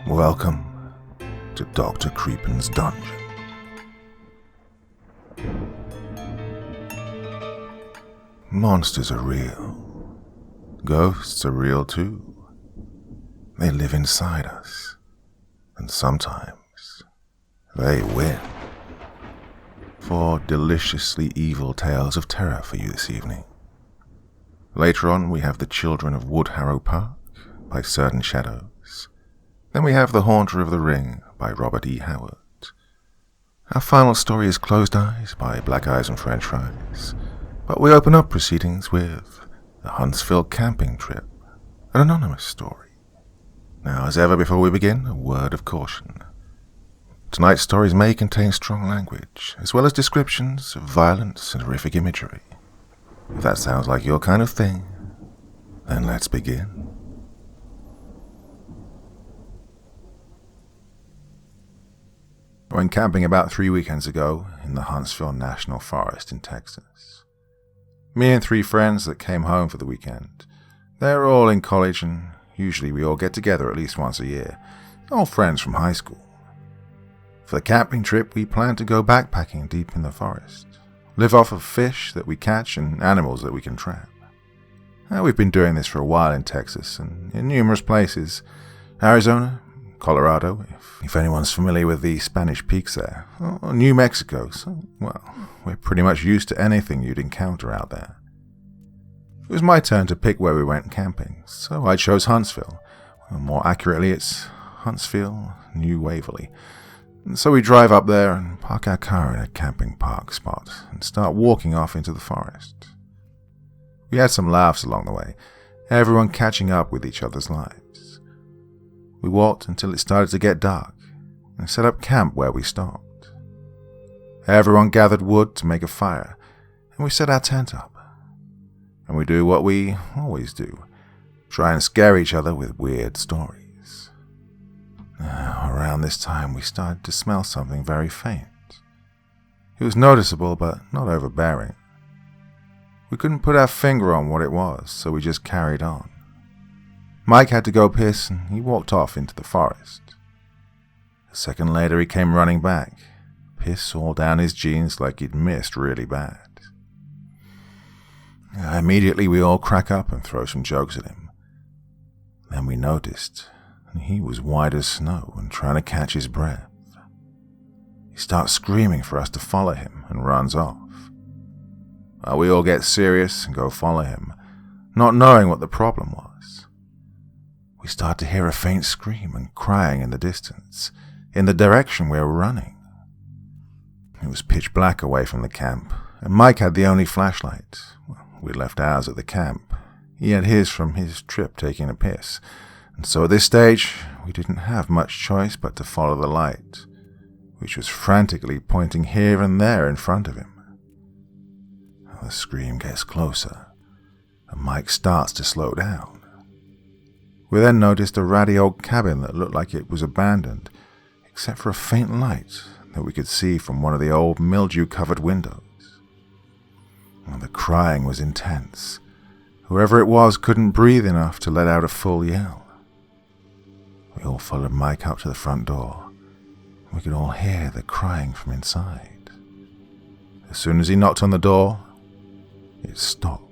Welcome to Dr. Creepen's dungeon. Monsters are real. Ghosts are real too. They live inside us. And sometimes they win. 4 deliciously evil tales of terror for you this evening. Later on, we have The Children of Woodharrow Park by Certain Shadows. Then we have The Haunter of the Ring by Robert E. Howard. Our final story is Closed Eyes by Black Eyes and French Fries. But we open up proceedings with The Huntsville Camping Trip, an anonymous story. Now, as ever before we begin, a word of caution. Tonight's stories may contain strong language, as well as descriptions of violence and horrific imagery. If that sounds like your kind of thing, then let's begin. I went camping about 3 weekends ago in the Huntsville National Forest in Texas. Me and 3 friends that came home for the weekend. They're all in college and usually we all get together at least once a year. All friends from high school. For the camping trip, we plan to go backpacking deep in the forest. Live off of fish that we catch and animals that we can trap. We've been doing this for a while in Texas and in numerous places. Arizona, Colorado, if anyone's familiar with the Spanish peaks there, or New Mexico, so, well, we're pretty much used to anything you'd encounter out there. It was my turn to pick where we went camping, so I chose Huntsville. Well, more accurately, it's Huntsville, New Waverly. And so we drive up there and park our car in a camping park spot and start walking off into the forest. We had some laughs along the way, everyone catching up with each other's lives. We walked until it started to get dark and set up camp where we stopped. Everyone gathered wood to make a fire and we set our tent up. And we do what we always do, try and scare each other with weird stories. Now, around this time we started to smell something very faint. It was noticeable but not overbearing. We couldn't put our finger on what it was, so we just carried on. Mike had to go piss and he walked off into the forest. A second later he came running back, piss all down his jeans like he'd missed really bad. Immediately we all crack up and throw some jokes at him. Then we noticed he was white as snow and trying to catch his breath. He starts screaming for us to follow him and runs off. We all get serious and go follow him, not knowing what the problem was. We start to hear a faint scream and crying in the distance, in the direction we were running. It was pitch black away from the camp, and Mike had the only flashlight. We'd left ours at the camp. He had his from his trip taking a piss, and so at this stage we didn't have much choice but to follow the light, which was frantically pointing here and there in front of him. The scream gets closer, and Mike starts to slow down. We then noticed a ratty old cabin that looked like it was abandoned, except for a faint light that we could see from one of the old mildew-covered windows. And the crying was intense. Whoever it was couldn't breathe enough to let out a full yell. We all followed Mike up to the front door. We could all hear the crying from inside. As soon as he knocked on the door, it stopped.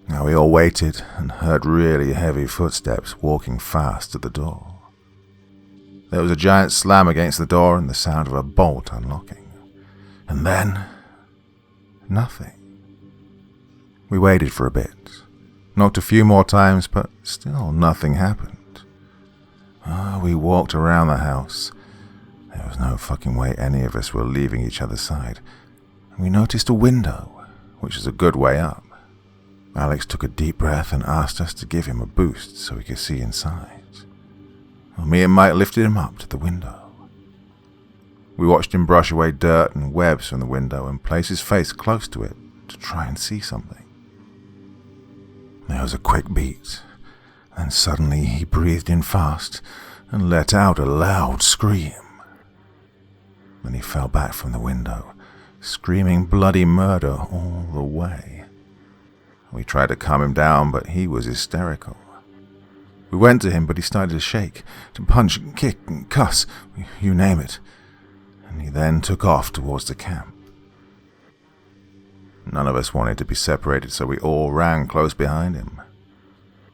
Now we all waited and heard really heavy footsteps walking fast to the door. There was a giant slam against the door and the sound of a bolt unlocking. And then, nothing. We waited for a bit, knocked a few more times, but still nothing happened. We walked around the house. There was no fucking way any of us were leaving each other's side. We noticed a window, which is a good way up. Alex took a deep breath and asked us to give him a boost so we could see inside. Me and Mike lifted him up to the window. We watched him brush away dirt and webs from the window and place his face close to it to try and see something. There was a quick beat, and suddenly he breathed in fast and let out a loud scream. Then he fell back from the window, screaming bloody murder all the way. We tried to calm him down, but he was hysterical. We went to him, but he started to shake, to punch and kick and cuss, you name it. And he then took off towards the camp. None of us wanted to be separated, so we all ran close behind him.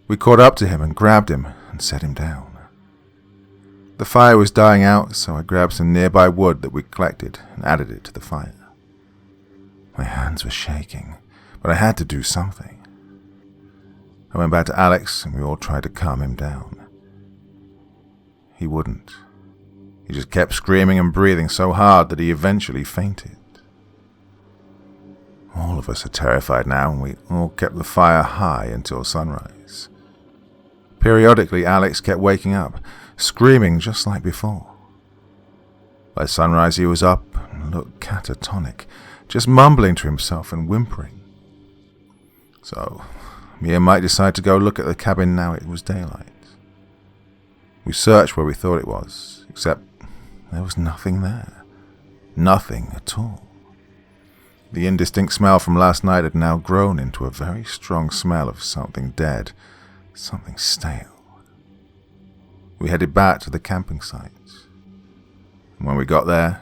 We caught up to him and grabbed him and set him down. The fire was dying out, so I grabbed some nearby wood that we collected and added it to the fire. My hands were shaking, but I had to do something. I went back to Alex and we all tried to calm him down. He wouldn't. He just kept screaming and breathing so hard that he eventually fainted. All of us are terrified now, and we all kept the fire high until sunrise. Periodically, Alex kept waking up, screaming just like before. By sunrise, he was up and looked catatonic, just mumbling to himself and whimpering. So, me and Mike decided to go look at the cabin now it was daylight. We searched where we thought it was, except there was nothing there. Nothing at all. The indistinct smell from last night had now grown into a very strong smell of something dead, something stale. We headed back to the camping site. And when we got there,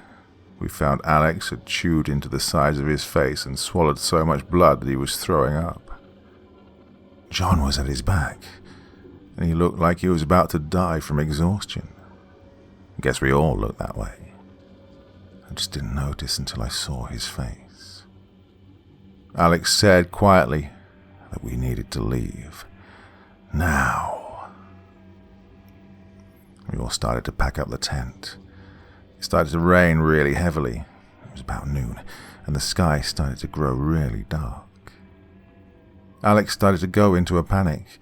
we found Alex had chewed into the sides of his face and swallowed so much blood that he was throwing up. John was at his back, and he looked like he was about to die from exhaustion. I guess we all looked that way. I just didn't notice until I saw his face. Alex said quietly that we needed to leave. Now. We all started to pack up the tent. It started to rain really heavily. It was about noon, and the sky started to grow really dark. Alex started to go into a panic.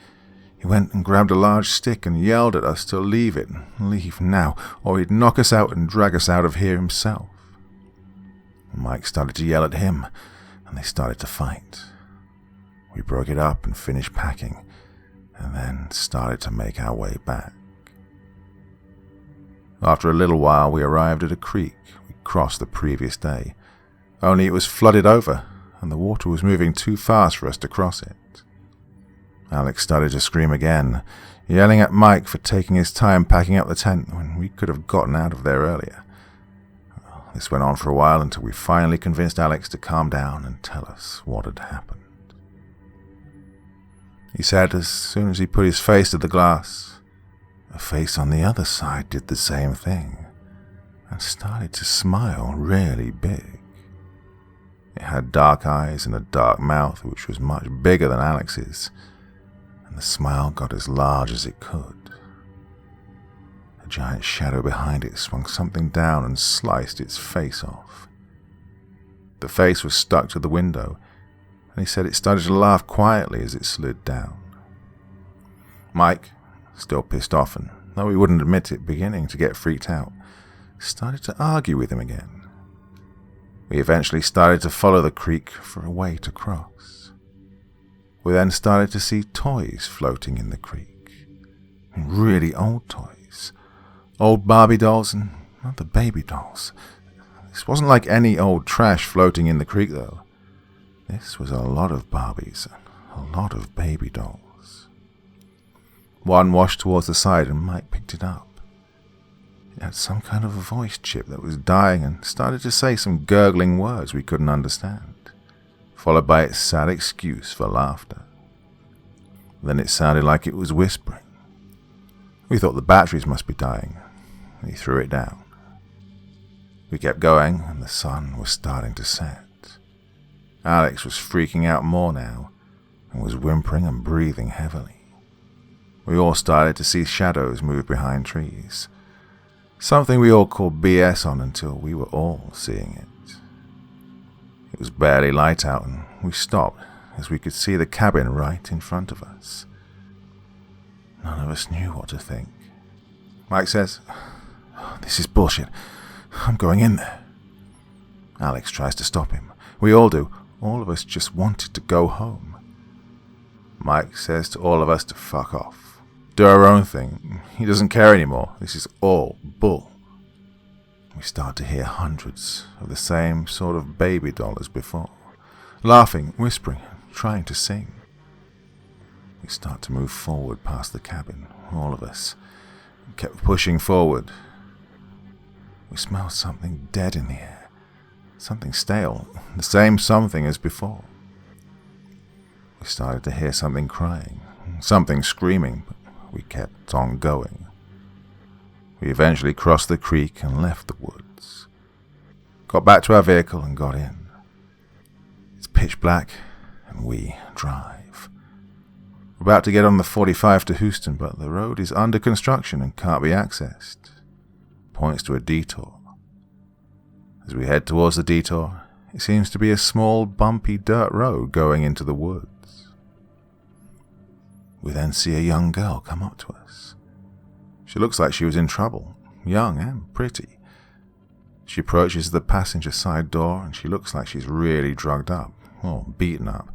He went and grabbed a large stick and yelled at us to leave it, leave now, or he'd knock us out and drag us out of here himself. Mike started to yell at him, and they started to fight. We broke it up and finished packing, and then started to make our way back. After a little while, we arrived at a creek we crossed the previous day, only it was flooded over, and the water was moving too fast for us to cross it. Alex started to scream again, yelling at Mike for taking his time packing up the tent when we could have gotten out of there earlier. This went on for a while until we finally convinced Alex to calm down and tell us what had happened. He said as soon as he put his face to the glass, a face on the other side did the same thing and started to smile really big. It had dark eyes and a dark mouth which was much bigger than Alex's, and the smile got as large as it could. A giant shadow behind it swung something down and sliced its face off. The face was stuck to the window, and he said it started to laugh quietly as it slid down. Mike, still pissed off and, though he wouldn't admit it, beginning to get freaked out, started to argue with him again. We eventually started to follow the creek for a way to cross. We then started to see toys floating in the creek. Really old toys. Old Barbie dolls and other baby dolls. This wasn't like any old trash floating in the creek, though. This was a lot of Barbies and a lot of baby dolls. One washed towards the side and Mike picked it up. It had some kind of a voice chip that was dying and started to say some gurgling words we couldn't understand, followed by its sad excuse for laughter. Then it sounded like it was whispering. We thought the batteries must be dying. We threw it down. We kept going, and the sun was starting to set. Alex was freaking out more now, and was whimpering and breathing heavily. We all started to see shadows move behind trees, something we all called BS on until we were all seeing it. It was barely light out, and we stopped as we could see the cabin right in front of us. None of us knew what to think. Mike says, "This is bullshit. I'm going in there." Alex tries to stop him. We all do. All of us just wanted to go home. Mike says to all of us to fuck off. do our own thing. He doesn't care anymore. This is all bull. We start to hear hundreds of the same sort of baby doll as before, laughing, whispering, trying to sing. We start to move forward past the cabin, all of us. We kept pushing forward. We smelled something dead in the air, something stale, the same something as before. We started to hear something crying, something screaming, but we kept on going. We eventually crossed the creek and left the woods. Got back to our vehicle and got in. It's pitch black and we drive. We're about to get on the 45 to Houston, but the road is under construction and can't be accessed. Points to a detour. As we head towards the detour, it seems to be a small, bumpy dirt road going into the woods. We then see a young girl come up to us. She looks like she was in trouble, young and pretty. She approaches the passenger side door and she looks like she's really drugged up, or beaten up.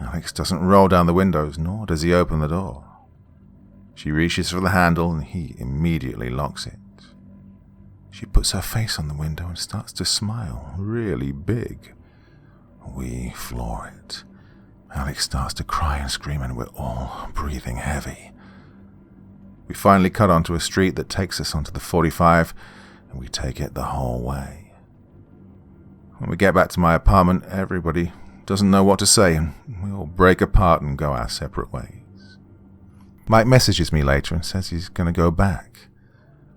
Alex doesn't roll down the windows, nor does he open the door. She reaches for the handle and he immediately locks it. She puts her face on the window and starts to smile, really big. We floor it. Alex starts to cry and scream and we're all breathing heavy. We finally cut onto a street that takes us onto the 45 and we take it the whole way. When we get back to my apartment, everybody doesn't know what to say and we all break apart and go our separate ways. Mike messages me later and says he's going to go back.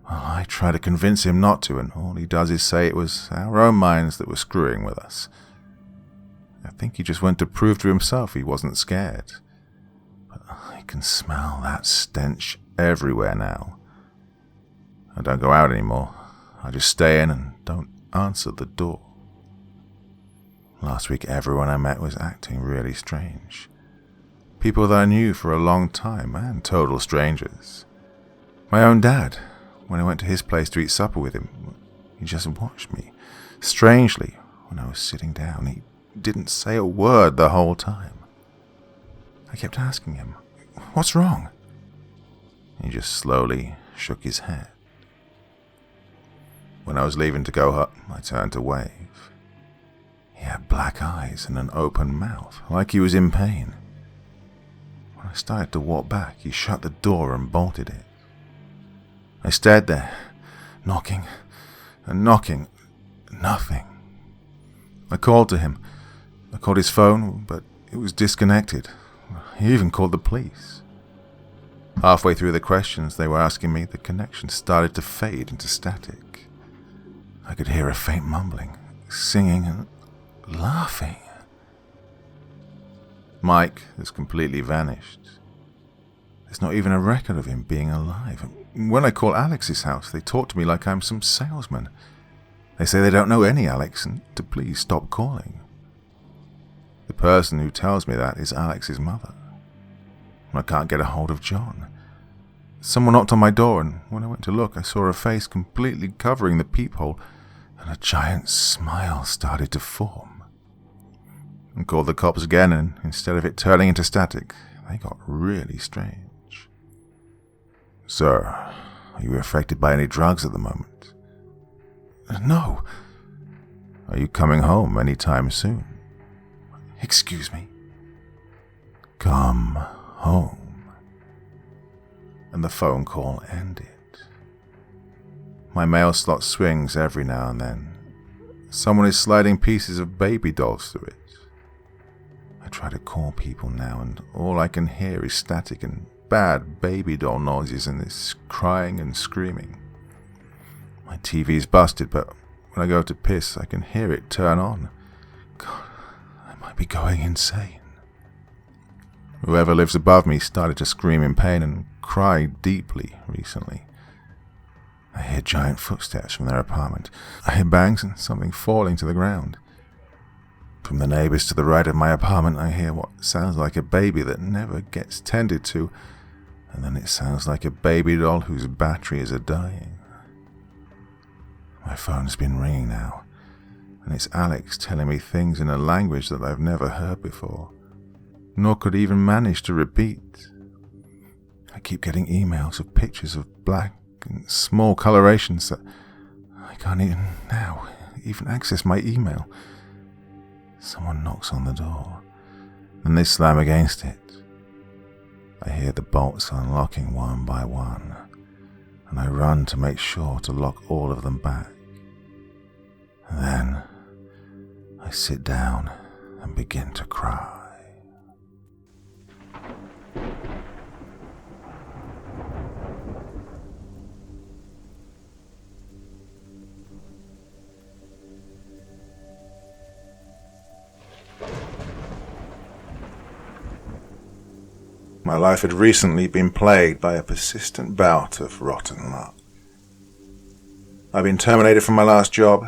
Well, I try to convince him not to, and all he does is say it was our own minds that were screwing with us. I think he just went to prove to himself he wasn't scared. But I can smell that stench everywhere now. I don't go out anymore. I just stay in and don't answer the door. Last week everyone I met was acting really strange. People that I knew for a long time and total strangers. My own dad. When I went to his place to eat supper with him, he just watched me. Strangely, when I was sitting down, he didn't say a word the whole time. I kept asking him, "What's wrong?" He just slowly shook his head. When I was leaving to go up, I turned to wave. He had black eyes and an open mouth, like he was in pain. When I started to walk back, he shut the door and bolted it. I stared there, knocking and knocking, nothing. I called to him. I called his phone, but it was disconnected. He even called the police. Halfway through the questions they were asking me, the connection started to fade into static. I could hear a faint mumbling, singing and laughing. Mike has completely vanished. There's not even a record of him being alive. When I call Alex's house, they talk to me like I'm some salesman. They say they don't know any Alex and to please stop calling. The person who tells me that is Alex's mother. I can't get a hold of John. Someone knocked on my door, and when I went to look, I saw a face completely covering the peephole, and a giant smile started to form. I called the cops again, and instead of it turning into static, they got really strange. "Sir, are you affected by any drugs at the moment?" "No." "Are you coming home anytime soon?" "Excuse me?" "Come home." And the phone call ended. My mail slot swings every now and then. Someone is sliding pieces of baby dolls through it. I try to call people now, and all I can hear is static and bad baby doll noises and this crying and screaming. My TV's busted, but when I go to piss, I can hear it turn on. God, I might be going insane. Whoever lives above me started to scream in pain and cry deeply recently. I hear giant footsteps from their apartment. I hear bangs and something falling to the ground. From the neighbors to the right of my apartment, I hear what sounds like a baby that never gets tended to, and then it sounds like a baby doll whose batteries are dying. My phone's been ringing now, and it's Alex telling me things in a language that I've never heard before, nor could even manage to repeat. I keep getting emails of pictures of black and small colorations that I can't even access my email. Someone knocks on the door, and they slam against it. I hear the bolts unlocking one by one, and I run to make sure to lock all of them back. Then I sit down and begin to cry. My life had recently been plagued by a persistent bout of rotten luck. I'd been terminated from my last job.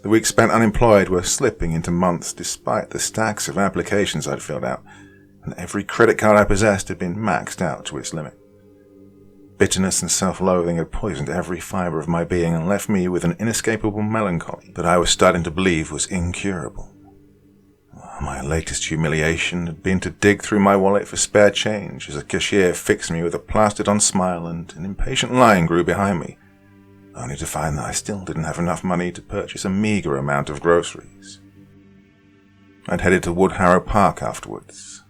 The weeks spent unemployed were slipping into months despite the stacks of applications I'd filled out, and every credit card I possessed had been maxed out to its limit. Bitterness and self-loathing had poisoned every fibre of my being and left me with an inescapable melancholy that I was starting to believe was incurable. My latest humiliation had been to dig through my wallet for spare change as a cashier fixed me with a plastered-on smile and an impatient line grew behind me, only to find that I still didn't have enough money to purchase a meagre amount of groceries. I'd headed to Woodharrow Park afterwards,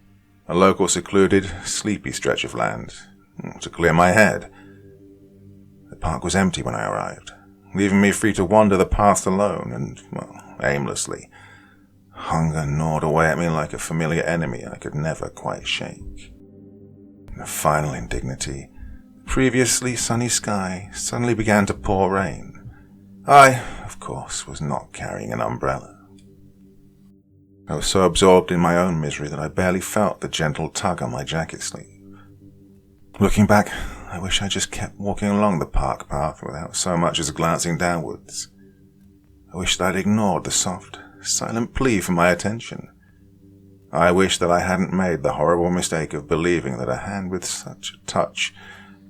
a local secluded, sleepy stretch of land, to clear my head. The park was empty when I arrived, leaving me free to wander the paths alone and, aimlessly. Hunger gnawed away at me like a familiar enemy I could never quite shake. In a final indignity, the previously sunny sky suddenly began to pour rain. I, of course, was not carrying an umbrella. I was so absorbed in my own misery that I barely felt the gentle tug on my jacket sleeve. Looking back, I wish I just kept walking along the park path without so much as glancing downwards. I wish that I'd ignored the soft, silent plea for my attention. I wish that I hadn't made the horrible mistake of believing that a hand with such a touch,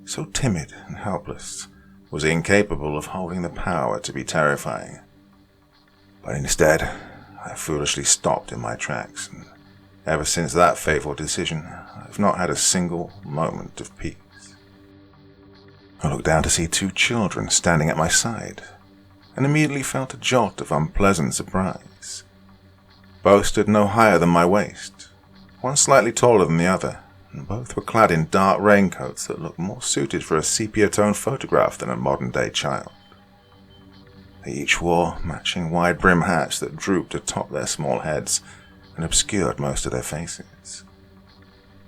so timid and helpless, was incapable of holding the power to be terrifying. But instead, I foolishly stopped in my tracks, and ever since that fateful decision, I've not had a single moment of peace. I looked down to see 2 children standing at my side, and immediately felt a jolt of unpleasant surprise. Both stood no higher than my waist, one slightly taller than the other, and both were clad in dark raincoats that looked more suited for a sepia-tone photograph than a modern-day child. They each wore matching wide-brim hats that drooped atop their small heads and obscured most of their faces.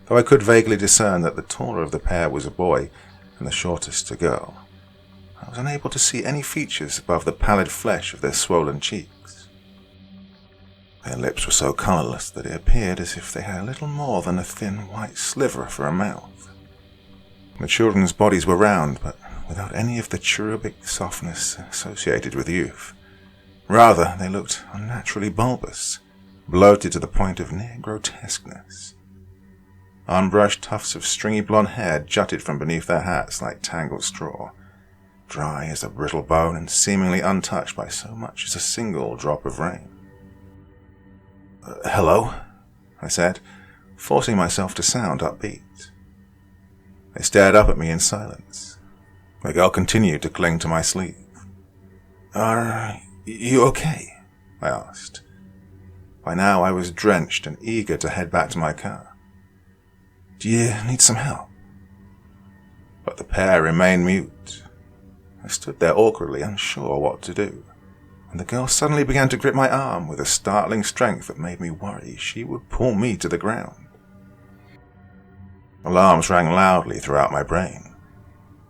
Though I could vaguely discern that the taller of the pair was a boy and the shortest a girl, I was unable to see any features above the pallid flesh of their swollen cheeks. Their lips were so colourless that it appeared as if they had little more than a thin white sliver for a mouth. The children's bodies were round, but without any of the cherubic softness associated with youth. Rather, they looked unnaturally bulbous, bloated to the point of near grotesqueness. Unbrushed tufts of stringy blonde hair jutted from beneath their hats like tangled straw, dry as a brittle bone and seemingly untouched by so much as a single drop of rain. "Hello," I said, forcing myself to sound upbeat. They stared up at me in silence. The girl continued to cling to my sleeve. "Are you okay?" I asked. By now I was drenched and eager to head back to my car. "Do you need some help?" But the pair remained mute. I stood there awkwardly, unsure what to do, and the girl suddenly began to grip my arm with a startling strength that made me worry she would pull me to the ground. Alarms rang loudly throughout my brain.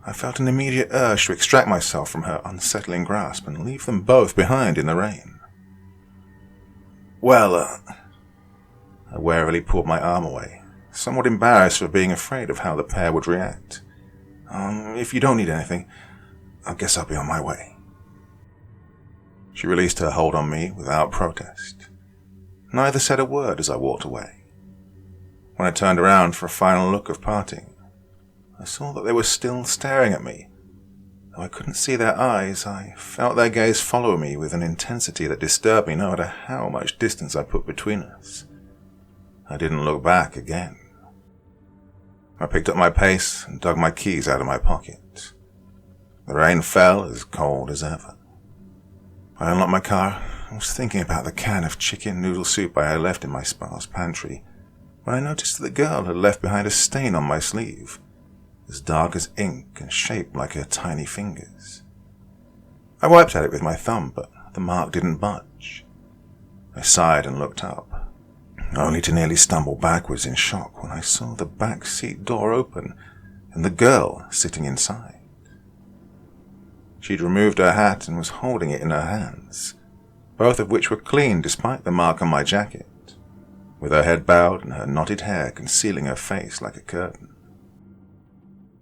I felt an immediate urge to extract myself from her unsettling grasp and leave them both behind in the rain. I warily pulled my arm away, somewhat embarrassed for being afraid of how the pair would react. If you don't need anything, I guess I'll be on my way." She released her hold on me without protest. Neither said a word as I walked away. When I turned around for a final look of parting, I saw that they were still staring at me. Though I couldn't see their eyes, I felt their gaze follow me with an intensity that disturbed me no matter how much distance I put between us. I didn't look back again. I picked up my pace and dug my keys out of my pocket. The rain fell as cold as ever. I unlocked my car and was thinking about the can of chicken noodle soup I had left in my sparse pantry when I noticed that the girl had left behind a stain on my sleeve, as dark as ink and shaped like her tiny fingers. I wiped at it with my thumb, but the mark didn't budge. I sighed and looked up, only to nearly stumble backwards in shock when I saw the back seat door open and the girl sitting inside. She'd removed her hat and was holding it in her hands, both of which were clean despite the mark on my jacket, with her head bowed and her knotted hair concealing her face like a curtain.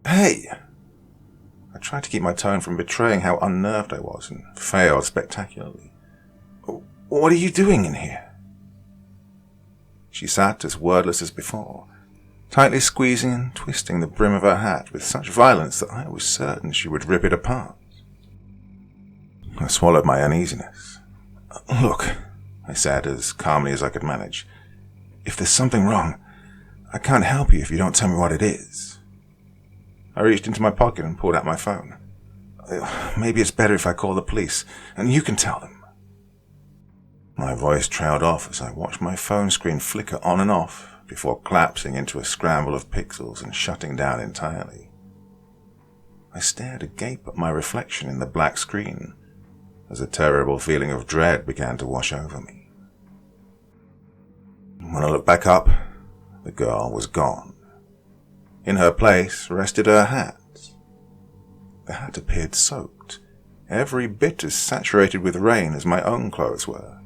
"Hey!" I tried to keep my tone from betraying how unnerved I was and failed spectacularly. "What are you doing in here?" She sat as wordless as before, tightly squeezing and twisting the brim of her hat with such violence that I was certain she would rip it apart. I swallowed my uneasiness. "Look," I said as calmly as I could manage, "if there's something wrong, I can't help you if you don't tell me what it is." I reached into my pocket and pulled out my phone. "Maybe it's better if I call the police, and you can tell them." My voice trailed off as I watched my phone screen flicker on and off before collapsing into a scramble of pixels and shutting down entirely. I stared agape at my reflection in the black screen as a terrible feeling of dread began to wash over me. When I looked back up, the girl was gone. In her place rested her hat. The hat appeared soaked, every bit as saturated with rain as my own clothes were.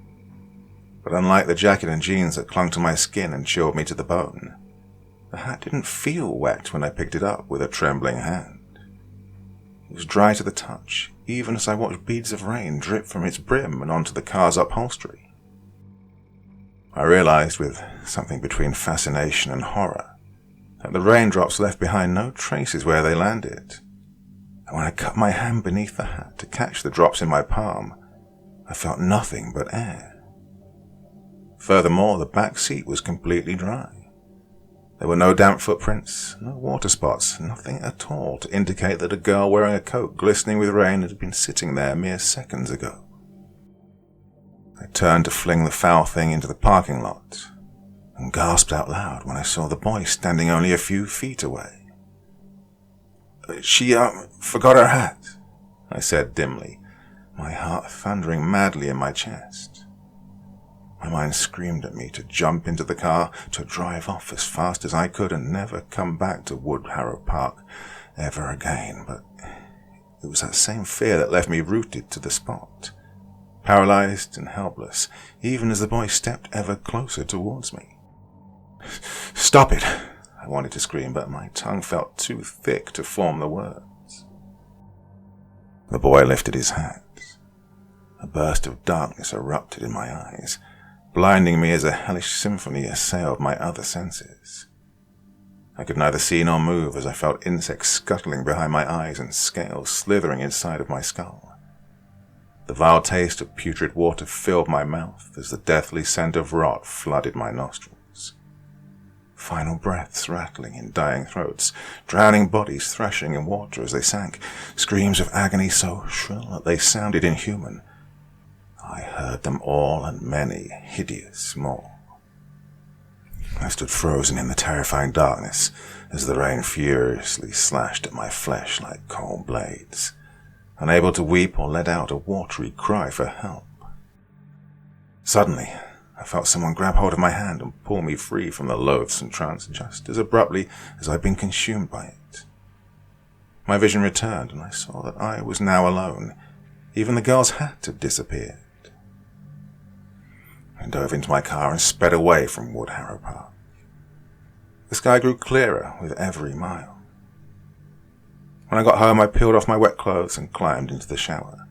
But unlike the jacket and jeans that clung to my skin and chilled me to the bone, the hat didn't feel wet when I picked it up with a trembling hand. It was dry to the touch, even as I watched beads of rain drip from its brim and onto the car's upholstery. I realized, with something between fascination and horror, that the raindrops left behind no traces where they landed, and when I cut my hand beneath the hat to catch the drops in my palm, I felt nothing but air. Furthermore, the back seat was completely dry. There were no damp footprints, no water spots, nothing at all to indicate that a girl wearing a coat glistening with rain had been sitting there mere seconds ago. I turned to fling the foul thing into the parking lot and gasped out loud when I saw the boy standing only a few feet away. She forgot her hat," I said dimly, my heart thundering madly in my chest. My mind screamed at me to jump into the car, to drive off as fast as I could and never come back to Wood Harrow Park ever again, but it was that same fear that left me rooted to the spot, paralyzed and helpless, even as the boy stepped ever closer towards me. "Stop it!" I wanted to scream, but my tongue felt too thick to form the words. The boy lifted his hat. A burst of darkness erupted in my eyes, blinding me as a hellish symphony assailed my other senses. I could neither see nor move as I felt insects scuttling behind my eyes and scales slithering inside of my skull. The vile taste of putrid water filled my mouth as the deathly scent of rot flooded my nostrils. Final breaths rattling in dying throats, drowning bodies thrashing in water as they sank, screams of agony so shrill that they sounded inhuman. I heard them all and many hideous more. I stood frozen in the terrifying darkness as the rain furiously slashed at my flesh like cold blades, unable to weep or let out a watery cry for help. Suddenly, I felt someone grab hold of my hand and pull me free from the loathsome trance just as abruptly as I'd been consumed by it. My vision returned and I saw that I was now alone. Even the girl's hat had disappeared. I dove into my car and sped away from Wood Harrow Park. The sky grew clearer with every mile. When I got home, I peeled off my wet clothes and climbed into the shower.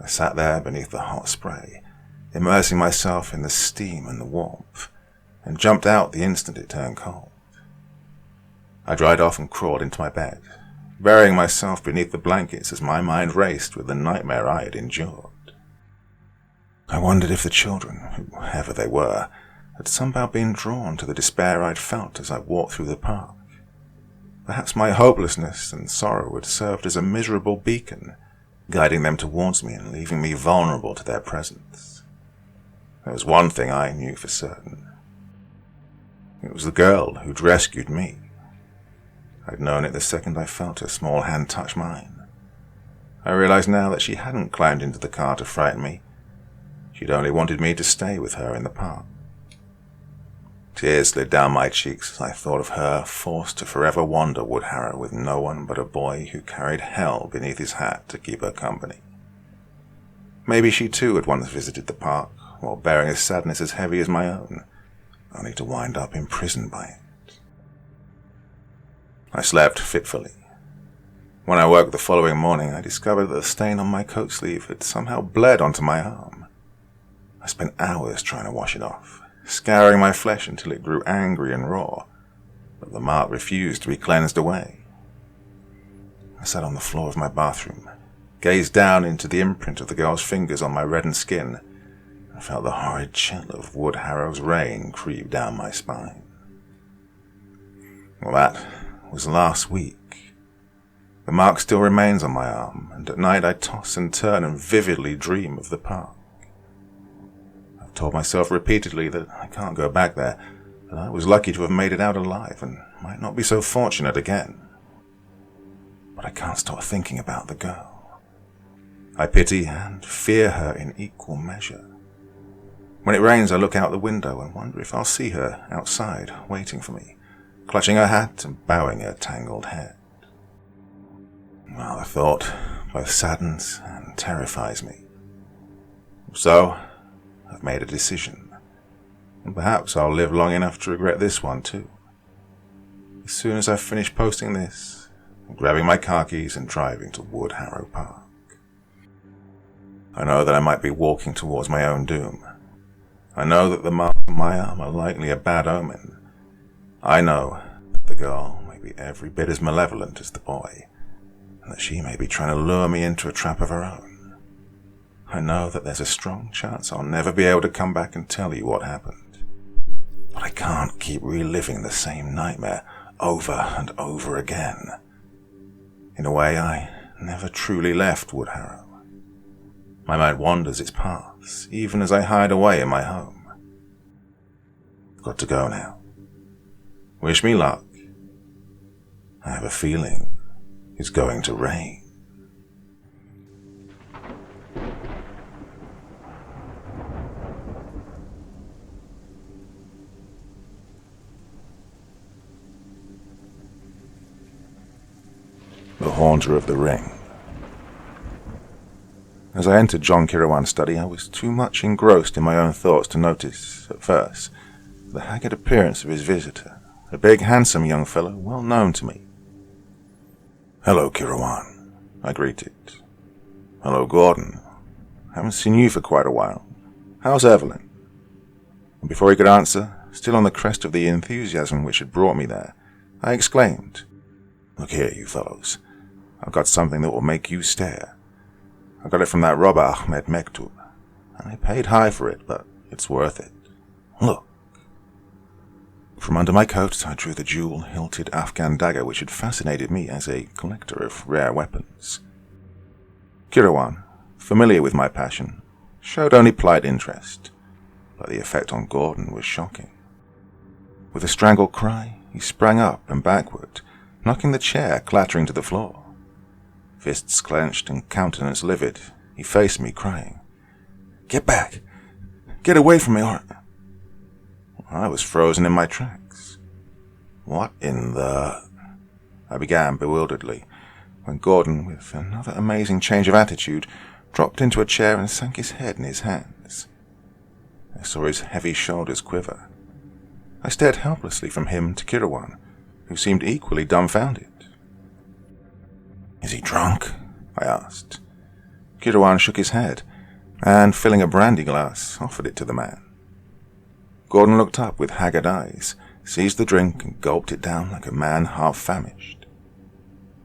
I sat there beneath the hot spray, immersing myself in the steam and the warmth, and jumped out the instant it turned cold. I dried off and crawled into my bed, burying myself beneath the blankets as my mind raced with the nightmare I had endured. I wondered if the children, whoever they were, had somehow been drawn to the despair I'd felt as I walked through the park, Perhaps my hopelessness and sorrow had served as a miserable beacon, guiding them towards me and leaving me vulnerable to their presence. There was one thing I knew for certain. It was the girl who'd rescued me. I'd known it the second I felt her small hand touch mine. I realized now that she hadn't climbed into the car to frighten me. She'd only wanted me to stay with her in the park. Tears slid down my cheeks as I thought of her forced to forever wander Woodharrow with no one but a boy who carried hell beneath his hat to keep her company. Maybe she too had once visited the park, while bearing a sadness as heavy as my own, only to wind up imprisoned by it. I slept fitfully. When I woke the following morning, I discovered that the stain on my coat sleeve had somehow bled onto my arm. I spent hours trying to wash it off, scouring my flesh until it grew angry and raw, but the mark refused to be cleansed away. I sat on the floor of my bathroom, gazed down into the imprint of the girl's fingers on my reddened skin, and felt the horrid chill of Woodharrow's rain creep down my spine. Well, that was last week. The mark still remains on my arm, and at night I toss and turn and vividly dream of the park. I've told myself repeatedly that I can't go back there, that I was lucky to have made it out alive and might not be so fortunate again. But I can't stop thinking about the girl. I pity and fear her in equal measure. When it rains, I look out the window and wonder if I'll see her outside, waiting for me, clutching her hat and bowing her tangled head. Well, the thought both saddens and terrifies me. So, I've made a decision, and perhaps I'll live long enough to regret this one too. As soon as I've finished posting this, I'm grabbing my car keys and driving to Woodharrow Park. I know that I might be walking towards my own doom. I know that the marks on my arm are likely a bad omen. I know that the girl may be every bit as malevolent as the boy, and that she may be trying to lure me into a trap of her own. I know that there's a strong chance I'll never be able to come back and tell you what happened. But I can't keep reliving the same nightmare over and over again. In a way, I never truly left Woodharrow. My mind wanders its paths, even as I hide away in my home. I've got to go now. Wish me luck. I have a feeling it's going to rain. The Haunter of the Ring. As I entered John Kirawan's study, I was too much engrossed in my own thoughts to notice, at first, the haggard appearance of his visitor, a big, handsome young fellow well known to me. "Hello, Kirawan," I greeted. "Hello, Gordon. Haven't seen you for quite a while. How's Evelyn?" And before he could answer, still on the crest of the enthusiasm which had brought me there, I exclaimed, "Look here, you fellows. I've got something that will make you stare. I got it from that robber Ahmed Mektoub, and I paid high for it, but it's worth it. Look." From under my coat, I drew the jewel-hilted Afghan dagger which had fascinated me as a collector of rare weapons. Kirawan, familiar with my passion, showed only polite interest, but the effect on Gordon was shocking. With a strangled cry, he sprang up and backward, knocking the chair clattering to the floor. Fists clenched and countenance livid, he faced me, crying, "Get back! Get away from me, or—" I was frozen in my tracks. "What in the—" I began bewilderedly, when Gordon, with another amazing change of attitude, dropped into a chair and sank his head in his hands. I saw his heavy shoulders quiver. I stared helplessly from him to Kirawan, who seemed equally dumbfounded. "Is he drunk?" I asked. Kirawan shook his head, and, filling a brandy glass, offered it to the man. Gordon looked up with haggard eyes, seized the drink, and gulped it down like a man half-famished.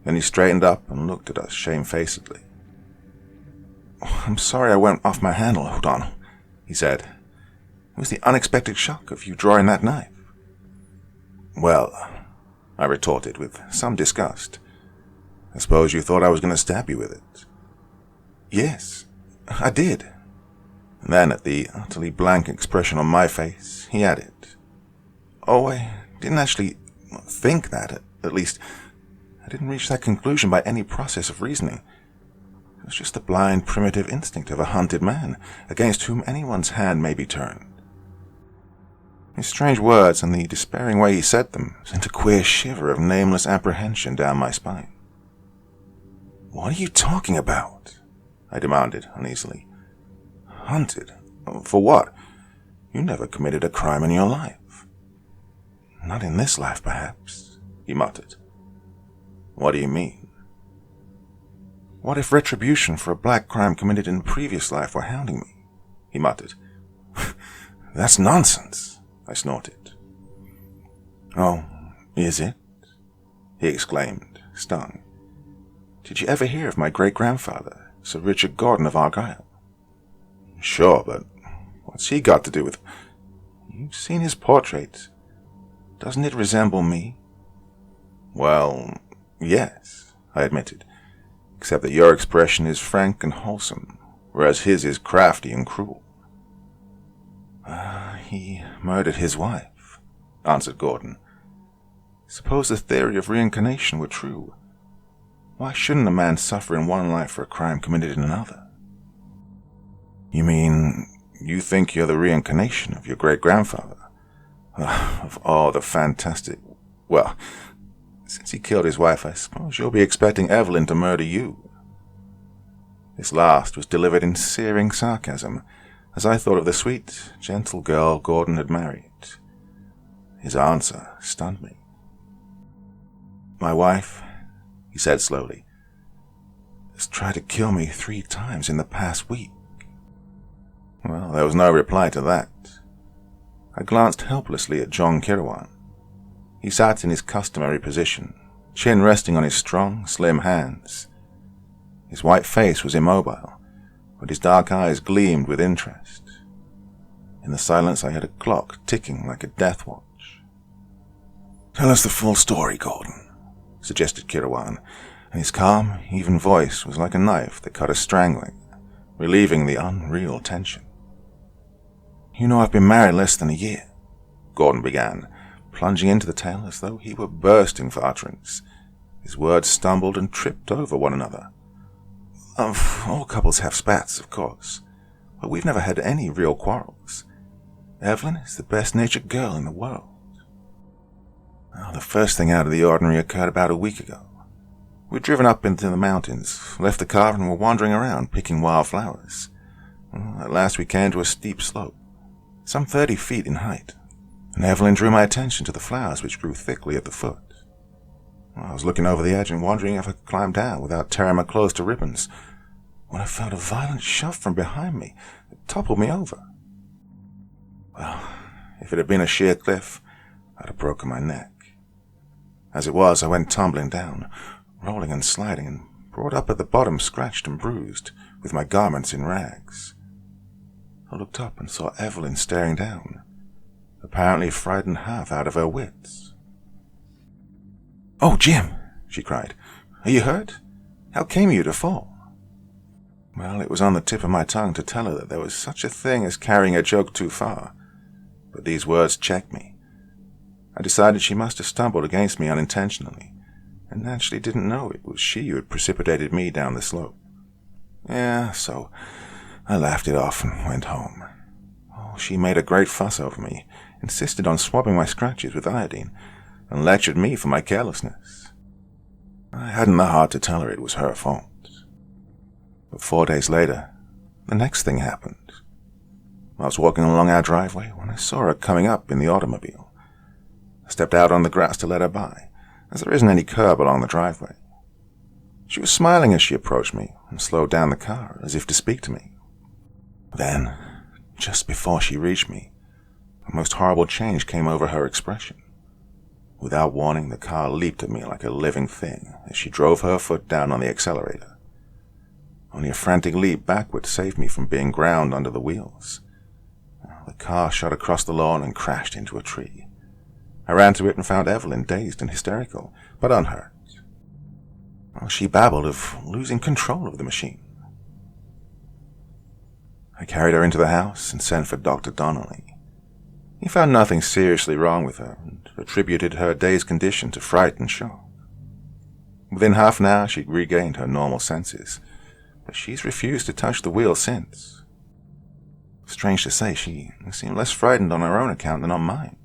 Then he straightened up and looked at us shamefacedly. "I'm sorry I went off my handle, O'Donnell," he said. "It was the unexpected shock of you drawing that knife." "Well," I retorted with some disgust. I suppose you thought I was going to stab you with it. Yes, I did. And then, at the utterly blank expression on my face, he added, Oh, I didn't actually think that. At least, I didn't reach that conclusion by any process of reasoning. It was just the blind, primitive instinct of a hunted man, against whom anyone's hand may be turned. His strange words and the despairing way he said them sent a queer shiver of nameless apprehension down my spine. What are you talking about? I demanded uneasily. Hunted? For what? You never committed a crime in your life. Not in this life, perhaps, he muttered. What do you mean? What if retribution for a black crime committed in a previous life were hounding me? He muttered. That's nonsense, I snorted. Oh, is it? He exclaimed, stung. Did you ever hear of my great-grandfather, Sir Richard Gordon of Argyll? Sure, but what's he got to do with... You've seen his portrait. Doesn't it resemble me? Well, yes, I admitted, except that your expression is frank and wholesome, whereas his is crafty and cruel. He murdered his wife, answered Gordon. Suppose the theory of reincarnation were true. Why shouldn't a man suffer in one life for a crime committed in another? You mean, you think you're the reincarnation of your great-grandfather? Of all the fantastic... Well, since he killed his wife, I suppose you'll be expecting Evelyn to murder you. This last was delivered in searing sarcasm, as I thought of the sweet, gentle girl Gordon had married. His answer stunned me. My wife, he said slowly, has tried to kill me 3 times in the past week. Well, there was no reply to that. I glanced helplessly at John Kirawan. He sat in his customary position, chin resting on his strong, slim hands. His white face was immobile, but his dark eyes gleamed with interest. In the silence I heard a clock ticking like a death watch. Tell us the full story, Gordon, suggested Kirawan, and his calm, even voice was like a knife that cut a strangling, relieving the unreal tension. You know I've been married less than a year, Gordon began, plunging into the tale as though he were bursting for utterance. His words stumbled and tripped over one another. All couples have spats, of course, but we've never had any real quarrels. Evelyn is the best-natured girl in the world. Well, the first thing out of the ordinary occurred about a week ago. We'd driven up into the mountains, left the car, and were wandering around picking wildflowers. At last we came to a steep slope, some 30 feet in height, and Evelyn drew my attention to the flowers which grew thickly at the foot. I was looking over the edge and wondering if I could climb down without tearing my clothes to ribbons, when I felt a violent shove from behind me that toppled me over. Well, if it had been a sheer cliff, I'd have broken my neck. As it was, I went tumbling down, rolling and sliding, and brought up at the bottom scratched and bruised, with my garments in rags. I looked up and saw Evelyn staring down, apparently frightened half out of her wits. "Oh, Jim," she cried, "are you hurt? How came you to fall?" Well, it was on the tip of my tongue to tell her that there was such a thing as carrying a joke too far, but these words checked me. I decided she must have stumbled against me unintentionally, and naturally didn't know it was she who had precipitated me down the slope. Yeah, so I laughed it off and went home. Oh, she made a great fuss over me, insisted on swabbing my scratches with iodine, and lectured me for my carelessness. I hadn't the heart to tell her it was her fault. But 4 days later, the next thing happened. I was walking along our driveway when I saw her coming up in the automobile. I stepped out on the grass to let her by, as there isn't any curb along the driveway. She was smiling as she approached me and slowed down the car as if to speak to me. Then, just before she reached me, a most horrible change came over her expression. Without warning, the car leaped at me like a living thing as she drove her foot down on the accelerator. Only a frantic leap backward saved me from being ground under the wheels. The car shot across the lawn and crashed into a tree. I ran to it and found Evelyn dazed and hysterical, but unhurt. She babbled of losing control of the machine. I carried her into the house and sent for Dr. Donnelly. He found nothing seriously wrong with her and attributed her dazed condition to fright and shock. Within half an hour, she'd regained her normal senses, but she's refused to touch the wheel since. Strange to say, she seemed less frightened on her own account than on mine.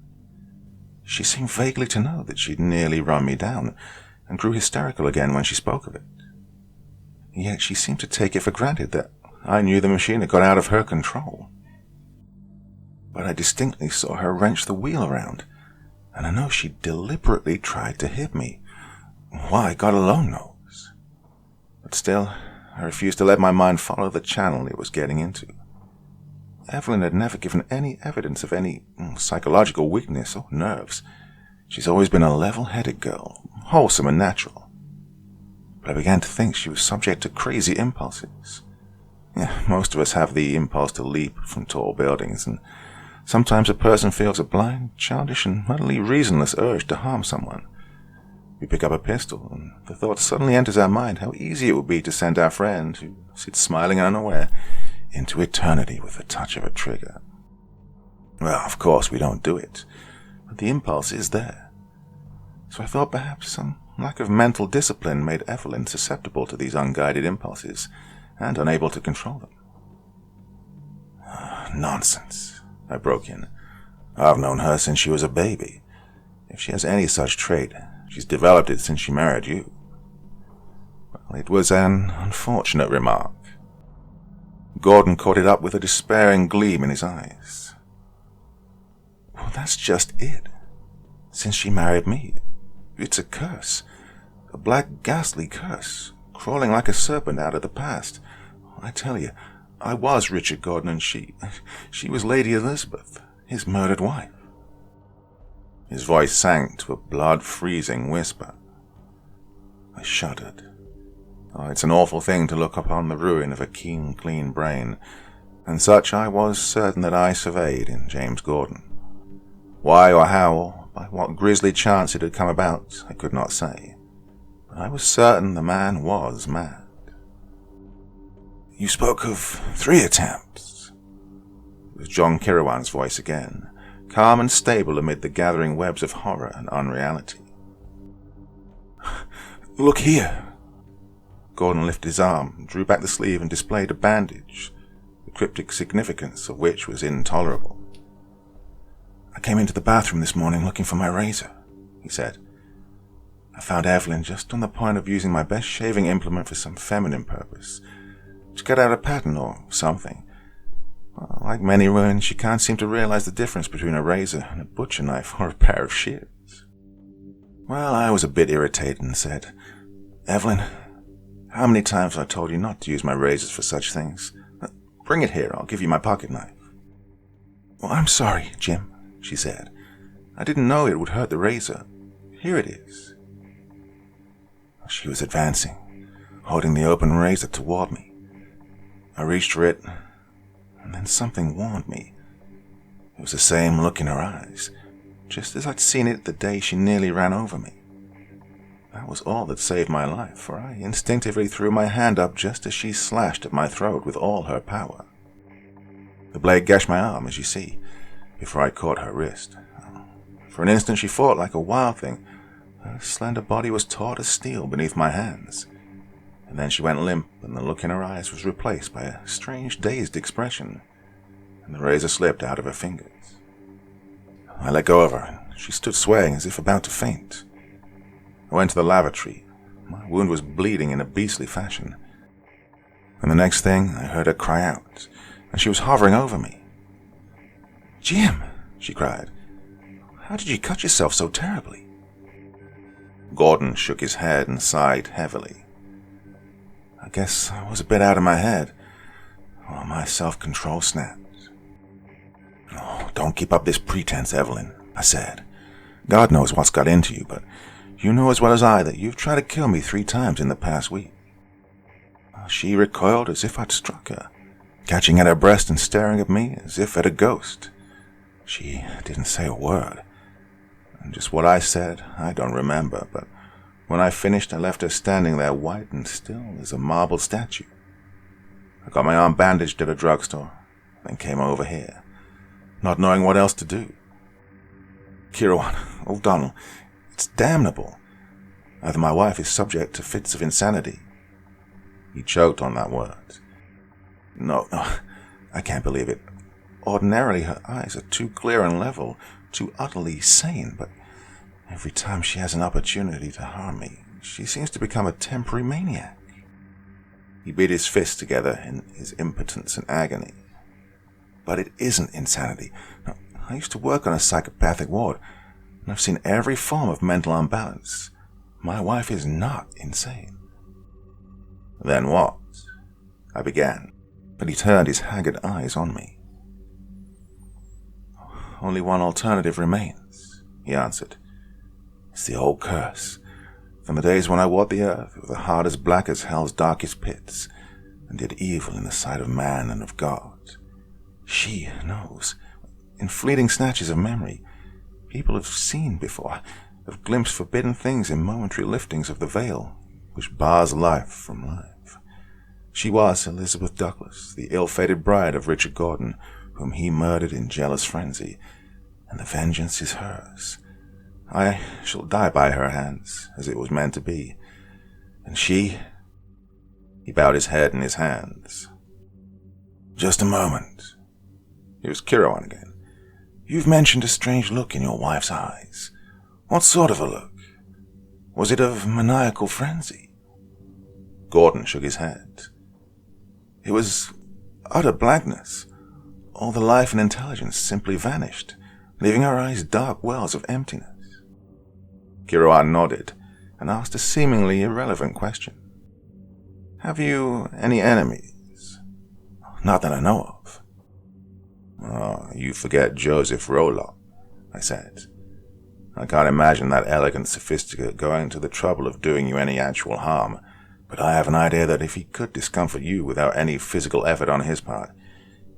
She seemed vaguely to know that she'd nearly run me down, and grew hysterical again when she spoke of it. Yet she seemed to take it for granted that I knew the machine had got out of her control. But I distinctly saw her wrench the wheel around, and I know she deliberately tried to hit me. Why, God alone knows. But still, I refused to let my mind follow the channel it was getting into. Evelyn had never given any evidence of any psychological weakness or nerves. She's always been a level-headed girl, wholesome and natural. But I began to think she was subject to crazy impulses. Most of us have the impulse to leap from tall buildings, and sometimes a person feels a blind, childish, and utterly reasonless urge to harm someone. We pick up a pistol, and the thought suddenly enters our mind how easy it would be to send our friend, who sits smiling and unaware, into eternity with the touch of a trigger. Well, of course we don't do it, but the impulse is there. So I thought perhaps some lack of mental discipline made Evelyn susceptible to these unguided impulses, and unable to control them. Nonsense, I broke in. I've known her since she was a baby. If she has any such trait, she's developed it since she married you. Well, it was an unfortunate remark. Gordon caught it up with a despairing gleam in his eyes. Well, that's just it. Since she married me, it's a curse. A black, ghastly curse, crawling like a serpent out of the past. I tell you, I was Richard Gordon, and she was Lady Elizabeth, his murdered wife. His voice sank to a blood-freezing whisper. I shuddered. It's an awful thing to look upon the ruin of a keen, clean brain, and such I was certain that I surveyed in James Gordon. Why or how, or by what grisly chance it had come about, I could not say, but I was certain the man was mad. You spoke of 3 attempts. It was John Kirawan's voice again, calm and stable amid the gathering webs of horror and unreality. Look here. Gordon lifted his arm, drew back the sleeve, and displayed a bandage, the cryptic significance of which was intolerable. I came into the bathroom this morning looking for my razor, he said. I found Evelyn just on the point of using my best shaving implement for some feminine purpose, to cut out a pattern or something. Well, like many women, she can't seem to realize the difference between a razor and a butcher knife or a pair of shears. Well, I was a bit irritated and said, Evelyn, how many times have I told you not to use my razors for such things? Bring it here, I'll give you my pocket knife. Well, I'm sorry, Jim, she said. I didn't know it would hurt the razor. Here it is. She was advancing, holding the open razor toward me. I reached for it, and then something warned me. It was the same look in her eyes, just as I'd seen it the day she nearly ran over me. That was all that saved my life, for I instinctively threw my hand up just as she slashed at my throat with all her power. The blade gashed my arm, as you see, before I caught her wrist. For an instant she fought like a wild thing. Her slender body was taut as steel beneath my hands. And then she went limp, and the look in her eyes was replaced by a strange, dazed expression, and the razor slipped out of her fingers. I let go of her, and she stood swaying as if about to faint. I went to the lavatory. My wound was bleeding in a beastly fashion. And the next thing, I heard her cry out, and she was hovering over me. Jim, she cried, how did you cut yourself so terribly? Gordon shook his head and sighed heavily. I guess I was a bit out of my head. Oh, my self-control snapped. Oh, don't keep up this pretense, Evelyn, I said. God knows what's got into you, but you know as well as I that you've tried to kill me 3 times in the past week. She recoiled as if I'd struck her, catching at her breast and staring at me as if at a ghost. She didn't say a word. Just what I said, I don't remember, but when I finished, I left her standing there white and still as a marble statue. I got my arm bandaged at a drugstore, then came over here, not knowing what else to do. Kirawan, O'Donnell, it's damnable. Either my wife is subject to fits of insanity. He choked on that word. No, I can't believe it. Ordinarily, her eyes are too clear and level, too utterly sane, but every time she has an opportunity to harm me, she seems to become a temporary maniac. He beat his fists together in his impotence and agony. But it isn't insanity. No, I used to work on a psychopathic ward, and I've seen every form of mental imbalance. My wife is not insane. Then what? I began, but he turned his haggard eyes on me. Only one alternative remains, he answered. It's the old curse, from the days when I walked the earth with a heart as black as hell's darkest pits, and did evil in the sight of man and of God. She knows. In fleeting snatches of memory, people have seen before, have glimpsed forbidden things in momentary liftings of the veil, which bars life from life. She was Elizabeth Douglas, the ill-fated bride of Richard Gordon, whom he murdered in jealous frenzy, and the vengeance is hers. I shall die by her hands, as it was meant to be. And she... He bowed his head in his hands. Just a moment. It was Kirawan again. You've mentioned a strange look in your wife's eyes. What sort of a look? Was it of maniacal frenzy? Gordon shook his head. It was utter blankness. All the life and intelligence simply vanished, leaving her eyes dark wells of emptiness. Kirawan nodded and asked a seemingly irrelevant question. Have you any enemies? Not that I know of. Oh, you forget Joseph Roloff, I said. I can't imagine that elegant sophisticate going to the trouble of doing you any actual harm, but I have an idea that if he could discomfort you without any physical effort on his part,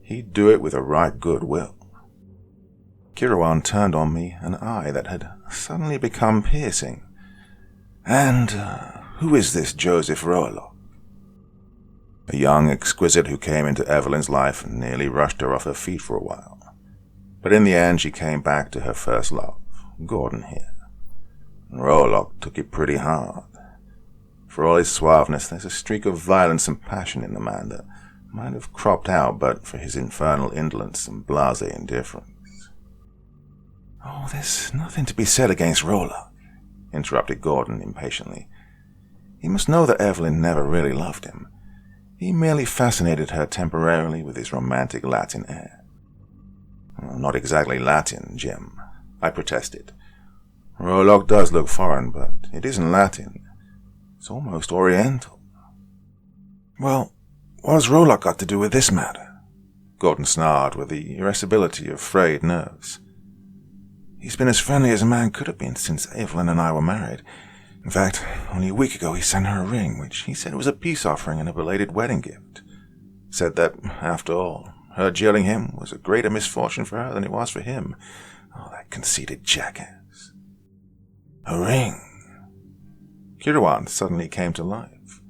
he'd do it with a right good will. Kirawan turned on me an eye that had suddenly become piercing. And who is this Joseph Roloff? A young exquisite who came into Evelyn's life and nearly rushed her off her feet for a while. But in the end she came back to her first love, Gordon here. And Roloff took it pretty hard. For all his suaveness, there's a streak of violence and passion in the man that might have cropped out but for his infernal indolence and blasé indifference. Oh, there's nothing to be said against Roloff, interrupted Gordon impatiently. He must know that Evelyn never really loved him. He merely fascinated her temporarily with his romantic Latin air. Well, not exactly Latin, Jim, I protested. Roloff does look foreign, but it isn't Latin. It's almost Oriental. Well, what has Roloff got to do with this matter? Gordon snarled with the irascibility of frayed nerves. He's been as friendly as a man could have been since Evelyn and I were married. In fact, only a week ago he sent her a ring, which he said was a peace offering and a belated wedding gift. Said that, after all, her jailing him was a greater misfortune for her than it was for him. Oh, that conceited jackass. A ring. Kirawan suddenly came to life.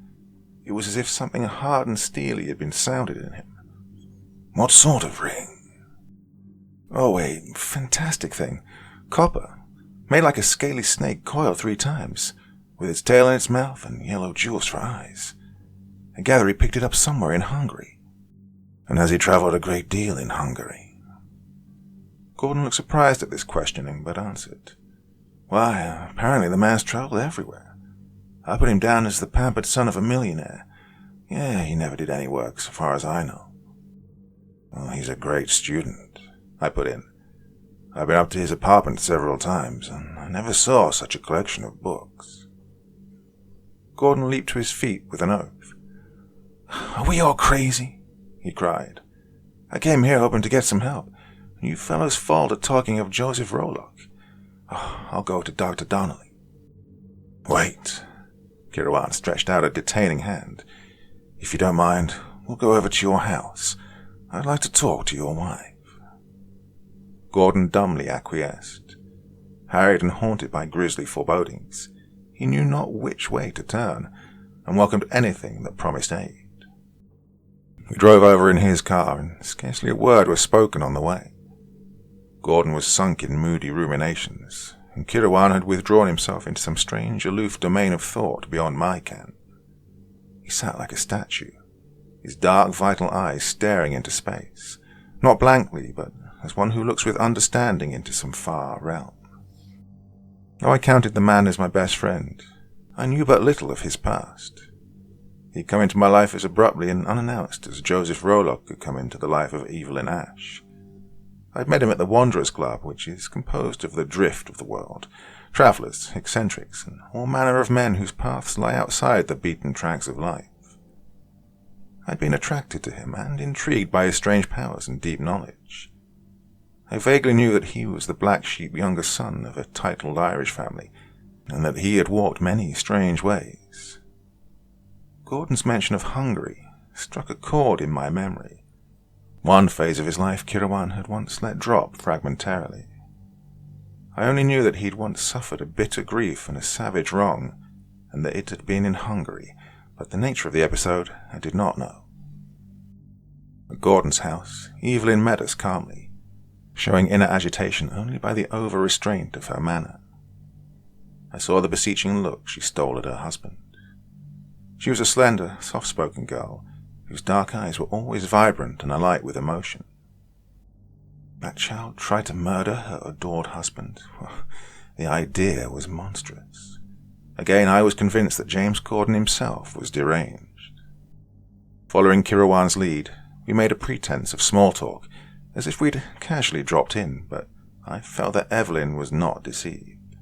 It was as if something hard and steely had been sounded in him. What sort of ring? Oh, a fantastic thing. Copper, made like a scaly snake coiled 3 times, with its tail in its mouth and yellow jewels for eyes. I gather he picked it up somewhere in Hungary. And has he traveled a great deal in Hungary? Gordon looked surprised at this questioning, but answered. Why, apparently the man's traveled everywhere. I put him down as the pampered son of a millionaire. Yeah, he never did any work, so far as I know. Well, he's a great student, I put in. I've been up to his apartment several times, and I never saw such a collection of books. Gordon leaped to his feet with an oath. Are we all crazy? He cried. I came here hoping to get some help, and you fellows fall to talking of Joseph Roloff. Oh, I'll go to Dr. Donnelly. Wait. Kirawan stretched out a detaining hand. If you don't mind, we'll go over to your house. I'd like to talk to your wife. Gordon dumbly acquiesced. harried and haunted by grisly forebodings, he knew not which way to turn, and welcomed anything that promised aid. We drove over in his car, and scarcely a word was spoken on the way. Gordon was sunk in moody ruminations, and Kirawan had withdrawn himself into some strange, aloof domain of thought beyond my ken. He sat like a statue, his dark, vital eyes staring into space, not blankly, but as one who looks with understanding into some far realm. Though I counted the man as my best friend, I knew but little of his past. He'd come into my life as abruptly and unannounced as Joseph Rolock could come into the life of Evelyn Ash. I'd met him at the Wanderers Club, which is composed of the drift of the world, travellers, eccentrics, and all manner of men whose paths lie outside the beaten tracks of life. I'd been attracted to him and intrigued by his strange powers and deep knowledge. I vaguely knew that he was the black sheep younger son of a titled Irish family, and that he had walked many strange ways. Gordon's mention of Hungary struck a chord in my memory. One phase of his life Kirawan had once let drop fragmentarily. I only knew that he'd once suffered a bitter grief and a savage wrong, and that it had been in Hungary, but the nature of the episode I did not know. At Gordon's house, Evelyn met us calmly, showing inner agitation only by the over-restraint of her manner. I saw the beseeching look she stole at her husband. She was a slender, soft-spoken girl, whose dark eyes were always vibrant and alight with emotion. That child tried to murder her adored husband. The idea was monstrous. Again, I was convinced that James Gordon himself was deranged. Following Kirawan's lead, we made a pretense of small talk, as if we'd casually dropped in, but I felt that Evelyn was not deceived.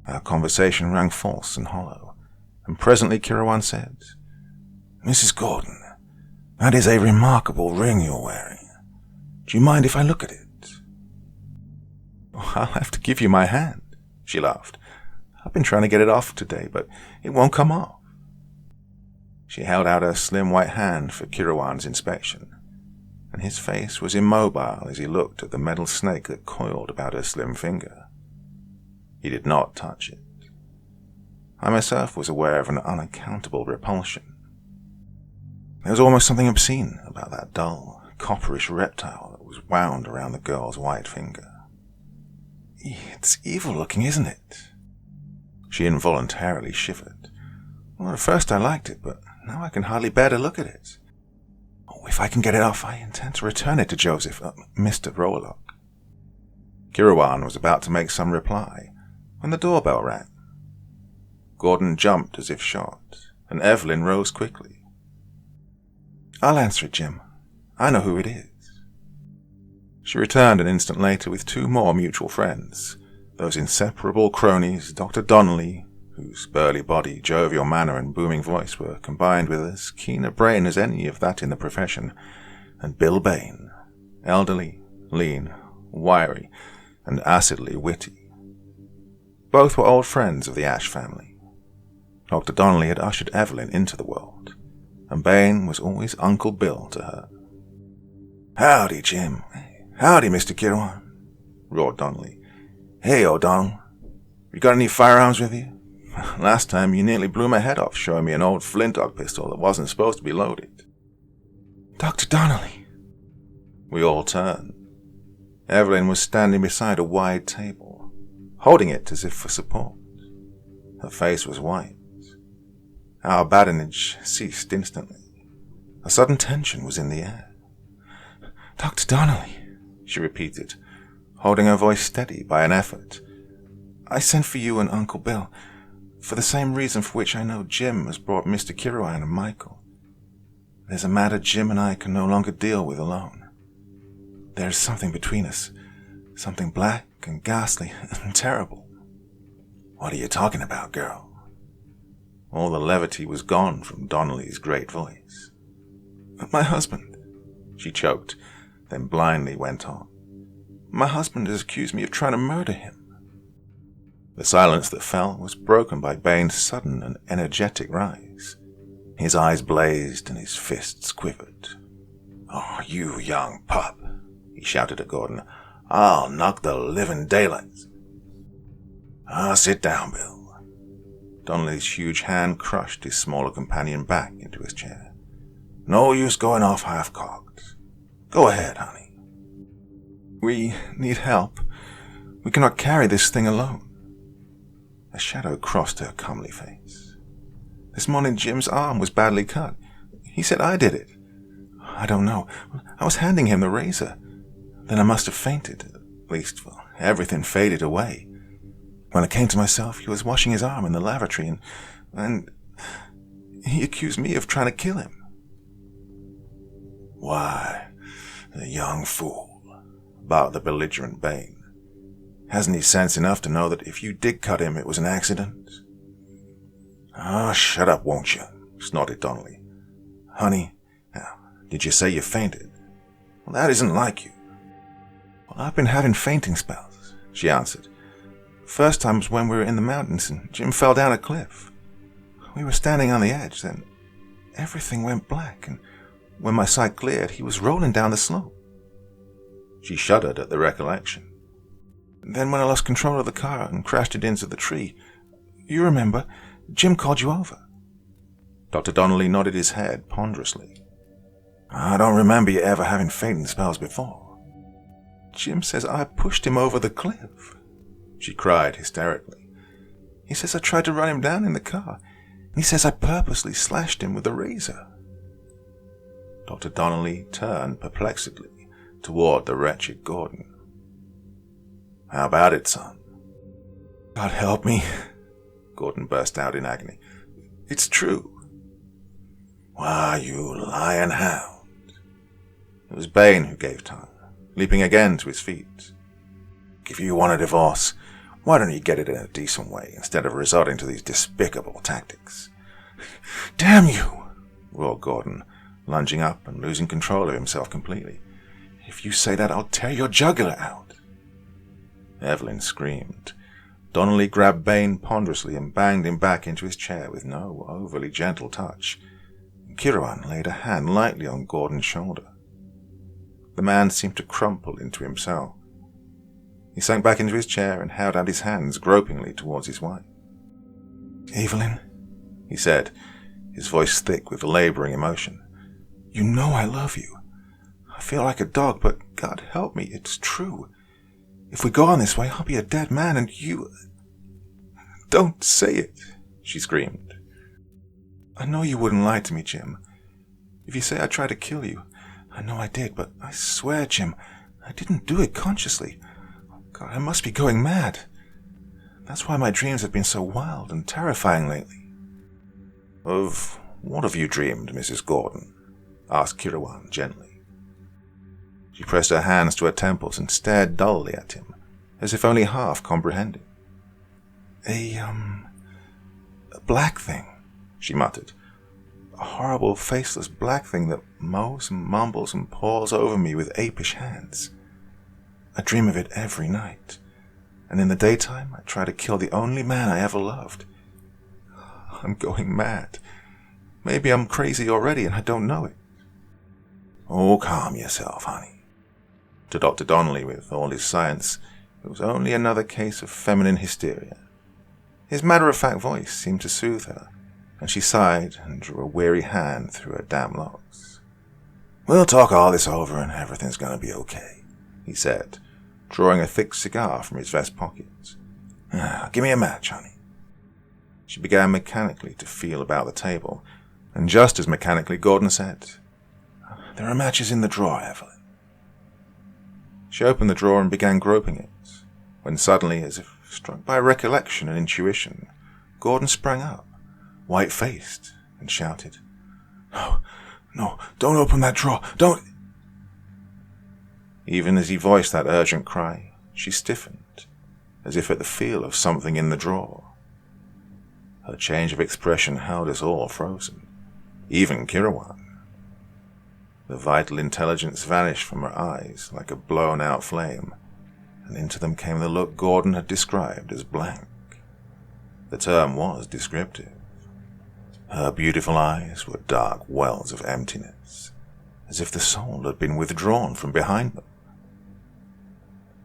Our conversation rang false and hollow, and presently Kirawan said, "Mrs. Gordon, that is a remarkable ring you're wearing. Do you mind if I look at it?" "Oh, I'll have to give you my hand," she laughed. "I've been trying to get it off today, but it won't come off." She held out her slim white hand for Kirawan's inspection, and his face was immobile as he looked at the metal snake that coiled about her slim finger. He did not touch it. I myself was aware of an unaccountable repulsion. There was almost something obscene about that dull, copperish reptile that was wound around the girl's white finger. "It's evil-looking, isn't it?" She involuntarily shivered. "Well, at first I liked it, but now I can hardly bear to look at it. Oh, if I can get it off, I intend to return it to Joseph, Mr. Rolock." Kirawan was about to make some reply when the doorbell rang. Gordon jumped as if shot, and Evelyn rose quickly. "I'll answer it, Jim. I know who it is." She returned an instant later with two more mutual friends, those inseparable cronies, Dr. Donnelly, whose burly body, jovial manner, and booming voice were combined with as keen a brain as any of that in the profession, and Bill Bain, elderly, lean, wiry, and acidly witty. Both were old friends of the Ash family. Dr. Donnelly had ushered Evelyn into the world, and Bain was always Uncle Bill to her. "Howdy, Jim. Howdy, Mr. Kirawan," roared Donnelly. "Hey, O'Donnell, you got any firearms with you? Last time you nearly blew my head off showing me an old flintlock pistol that wasn't supposed to be loaded." "Dr. Donnelly!" We all turned. Evelyn was standing beside a wide table, holding it as if for support. Her face was white. Our badinage ceased instantly. A sudden tension was in the air. "Dr. Donnelly," she repeated, holding her voice steady by an effort. "I sent for you and Uncle Bill, for the same reason for which I know Jim has brought Mr. Kirawan and Michael. There's a matter Jim and I can no longer deal with alone. There's something between us, something black and ghastly and terrible." "What are you talking about, girl?" All the levity was gone from Donnelly's great voice. "My husband," she choked, then blindly went on. "My husband has accused me of trying to murder him." The silence that fell was broken by Bain's sudden and energetic rise. His eyes blazed and his fists quivered. "Oh, you young pup," he shouted at Gordon. "I'll knock the living daylights." Sit down, Bill. Donnelly's huge hand crushed his smaller companion back into his chair. No use going off half-cocked. Go ahead, honey. We need help. We cannot carry this thing alone. A shadow crossed her comely face. This morning Jim's arm was badly cut. He said I did it. I don't know. I was handing him the razor. Then I must have fainted. At least, well, everything faded away. When I came to myself, he was washing his arm in the lavatory, and he accused me of trying to kill him. Why, the young fool, barked the belligerent Bane. Hasn't he sense enough to know that if you did cut him, it was an accident? Shut up, won't you? Snorted Donnelly. Honey, now, did you say you fainted? Well, that isn't like you. Well, I've been having fainting spells, she answered. First time was when we were in the mountains and Jim fell down a cliff. We were standing on the edge, then everything went black, and when my sight cleared, he was rolling down the slope. She shuddered at the recollection. Then when I lost control of the car and crashed it into the tree, you remember, Jim called you over. Dr. Donnelly nodded his head ponderously. I don't remember you ever having fainting spells before. Jim says I pushed him over the cliff, she cried hysterically. He says I tried to run him down in the car. He says I purposely slashed him with a razor. Dr. Donnelly turned perplexedly toward the wretched Gordon. How about it, son? God help me, Gordon burst out in agony. It's true. Why, you lying hound. It was Bane who gave tongue, leaping again to his feet. If you want a divorce, why don't you get it in a decent way instead of resorting to these despicable tactics? Damn you, roared Gordon, lunging up and losing control of himself completely. If you say that, I'll tear your jugular out. Evelyn screamed. Donnelly grabbed Bane ponderously and banged him back into his chair with no overly gentle touch. Kirawan laid a hand lightly on Gordon's shoulder. The man seemed to crumple into himself. He sank back into his chair and held out his hands gropingly towards his wife. Evelyn, he said, his voice thick with laboring emotion, you know I love you. I feel like a dog, but God help me, it's true. If we go on this way, I'll be a dead man, and you... Don't say it, she screamed. I know you wouldn't lie to me, Jim. If you say I tried to kill you, I know I did, but I swear, Jim, I didn't do it consciously. God, I must be going mad. That's why my dreams have been so wild and terrifying lately. Of what have you dreamed, Mrs. Gordon? Asked Kirawan gently. She pressed her hands to her temples and stared dully at him, as if only half comprehending. A black thing, she muttered. A horrible, faceless black thing that mows and mumbles and paws over me with apish hands. I dream of it every night, and in the daytime I try to kill the only man I ever loved. I'm going mad. Maybe I'm crazy already and I don't know it. Oh, calm yourself, honey. To Dr. Donnelly, with all his science, it was only another case of feminine hysteria. His matter-of-fact voice seemed to soothe her, and she sighed and drew a weary hand through her damp locks. We'll talk all this over and everything's going to be okay, he said, drawing a thick cigar from his vest pocket. Give me a match, honey. She began mechanically to feel about the table, and just as mechanically Gordon said, There are matches in the drawer, Evelyn. She opened the drawer and began groping it, when suddenly, as if struck by recollection and intuition, Gordon sprang up, white-faced, and shouted, No, don't open that drawer, don't... Even as he voiced that urgent cry, she stiffened, as if at the feel of something in the drawer. Her change of expression held us all frozen, even Kirawan. The vital intelligence vanished from her eyes like a blown-out flame, and into them came the look Gordon had described as blank. The term was descriptive. Her beautiful eyes were dark wells of emptiness, as if the soul had been withdrawn from behind them.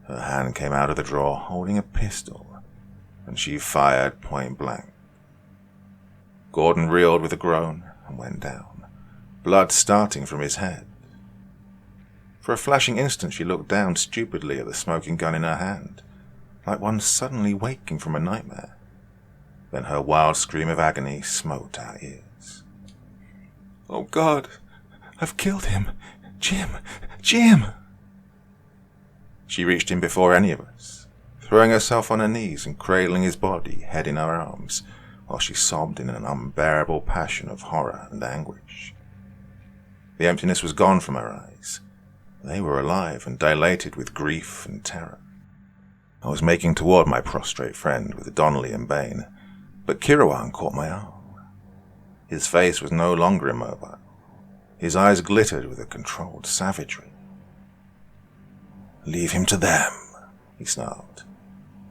Her hand came out of the drawer holding a pistol, and she fired point blank. Gordon reeled with a groan and went down, blood starting from his head. For a flashing instant she looked down stupidly at the smoking gun in her hand, like one suddenly waking from a nightmare. Then her wild scream of agony smote our ears. "Oh God, I've killed him! Jim! Jim!" She reached him before any of us, throwing herself on her knees and cradling his body, head in her arms, while she sobbed in an unbearable passion of horror and anguish. The emptiness was gone from her eyes. They were alive and dilated with grief and terror. I was making toward my prostrate friend with Donnelly and Bain, but Kirawan caught my arm. His face was no longer immobile. His eyes glittered with a controlled savagery. "Leave him to them," he snarled.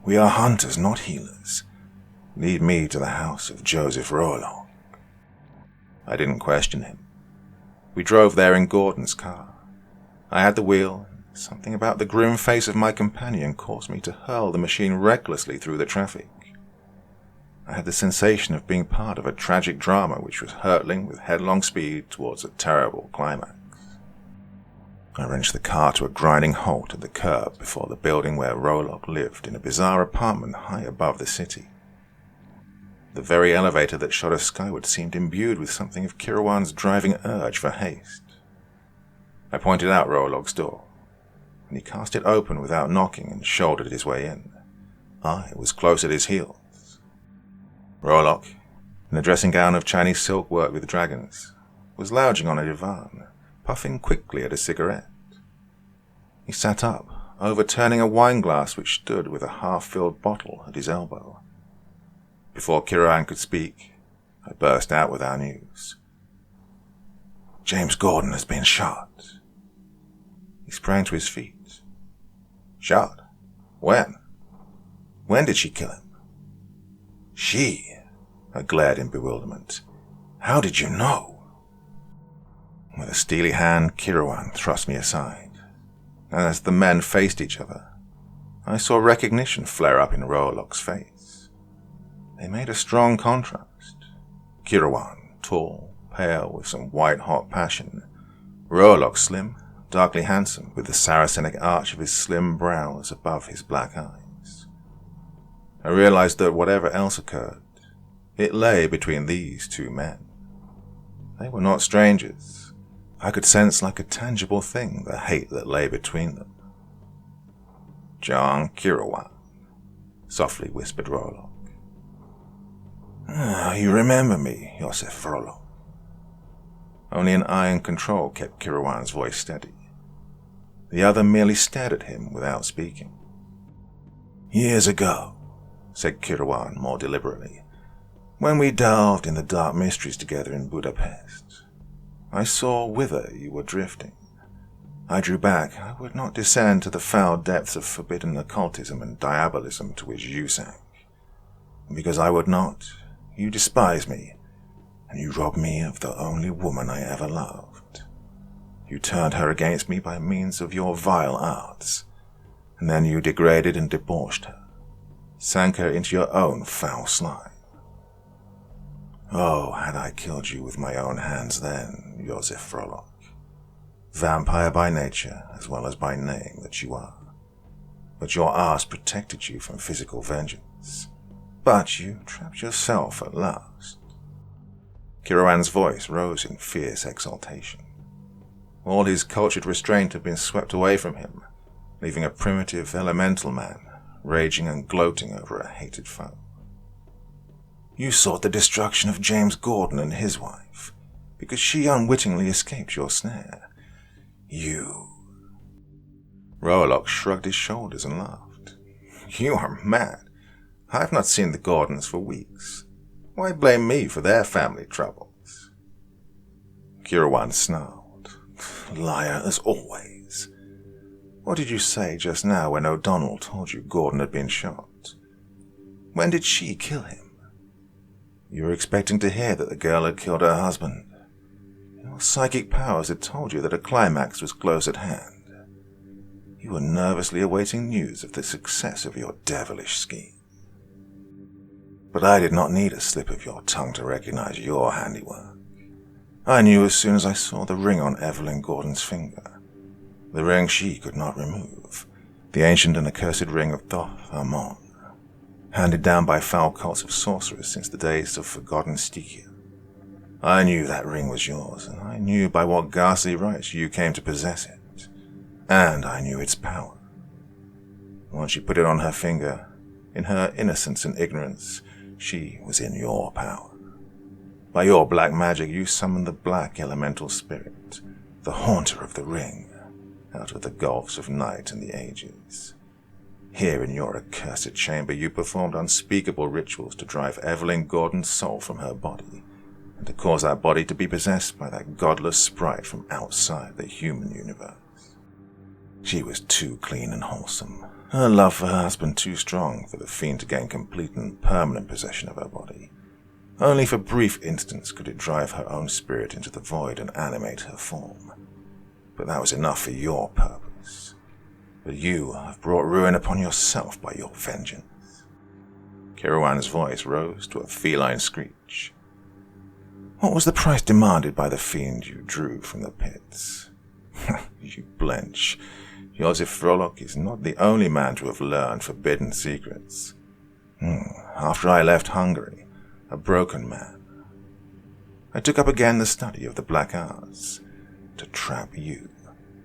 "We are hunters, not healers. Lead me to the house of Joseph Rolock." I didn't question him. We drove there in Gordon's car. I had the wheel, and something about the grim face of my companion caused me to hurl the machine recklessly through the traffic. I had the sensation of being part of a tragic drama which was hurtling with headlong speed towards a terrible climax. I wrenched the car to a grinding halt at the curb before the building where Rolock lived in a bizarre apartment high above the city. The very elevator that shot us skyward seemed imbued with something of Kirawan's driving urge for haste. I pointed out Rolock's door, and he cast it open without knocking and shouldered his way in. I was close at his heels. Rolock, in a dressing gown of Chinese silk worked with dragons, was lounging on a divan, puffing quickly at a cigarette. He sat up, overturning a wine glass which stood with a half-filled bottle at his elbow. Before Kirawan could speak, I burst out with our news. "James Gordon has been shot." He sprang to his feet. "Shot? When? When did she kill him?" "She?" I glared in bewilderment. "How did you know?" With a steely hand, Kirawan thrust me aside, and as the men faced each other, I saw recognition flare up in Rolock's face. They made a strong contrast. Kirawan, tall, pale, with some white-hot passion. Rolock, slim, darkly handsome, with the Saracenic arch of his slim brows above his black eyes. I realized that whatever else occurred, it lay between these two men. They were not strangers. I could sense like a tangible thing the hate that lay between them. "John Kirawan," softly whispered Rolock. "You remember me, Joseph Rolock." Only an iron control kept Kirawan's voice steady. The other merely stared at him without speaking. "Years ago," said Kirawan more deliberately, "when we delved in the dark mysteries together in Budapest, I saw whither you were drifting. I drew back. I would not descend to the foul depths of forbidden occultism and diabolism to which you sank. And because I would not, you despised me, and you robbed me of the only woman I ever loved. You turned her against me by means of your vile arts, and then you degraded and debauched her, sank her into your own foul slime. Oh, had I killed you with my own hands then, Joseph Rolock, vampire by nature as well as by name that you are. But your arts protected you from physical vengeance. But you trapped yourself at last." Kirawan's voice rose in fierce exultation. All his cultured restraint had been swept away from him, leaving a primitive, elemental man, raging and gloating over a hated foe. "You sought the destruction of James Gordon and his wife, because she unwittingly escaped your snare. You—" Rolock shrugged his shoulders and laughed. "You are mad. I've not seen the Gordons for weeks. Why blame me for their family troubles?" Kirawan snarled. "Liar as always. What did you say just now when O'Donnell told you Gordon had been shot? When did she kill him? You were expecting to hear that the girl had killed her husband. Your psychic powers had told you that a climax was close at hand. You were nervously awaiting news of the success of your devilish scheme." But I did not need a slip of your tongue to recognize your handiwork. I knew as soon as I saw the ring on Evelyn Gordon's finger. The ring she could not remove. The ancient and accursed ring of Thoth Amon, handed down by foul cults of sorcerers since the days of forgotten Stygia. I knew that ring was yours, and I knew by what ghastly rights you came to possess it. And I knew its power. Once you put it on her finger, in her innocence and ignorance, she was in your power. By your black magic, you summoned the black elemental spirit, the haunter of the ring, out of the gulfs of night and the ages. Here in your accursed chamber, you performed unspeakable rituals to drive Evelyn Gordon's soul from her body, and to cause that body to be possessed by that godless sprite from outside the human universe. She was too clean and wholesome, her love for her husband too strong for the fiend to gain complete and permanent possession of her body. Only for brief instants could it drive her own spirit into the void and animate her form. But that was enough for your purpose. But you have brought ruin upon yourself by your vengeance. Kiruan's voice rose to a feline screech. What was the price demanded by the fiend you drew from the pits? You blench. Joseph Frolok is not the only man to have learned forbidden secrets. After I left Hungary, a broken man, I took up again the study of the black arts to trap you,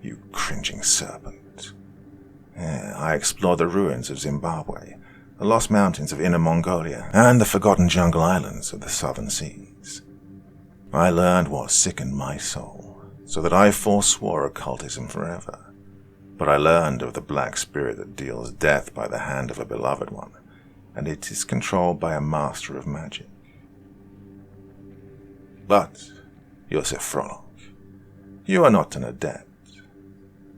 you cringing serpent. I explored the ruins of Zimbabwe, the lost mountains of Inner Mongolia, and the forgotten jungle islands of the southern seas. I learned what sickened my soul, so that I forswore occultism forever. But I learned of the black spirit that deals death by the hand of a beloved one, and it is controlled by a master of magic. But, Josef Frolok, you are not an adept.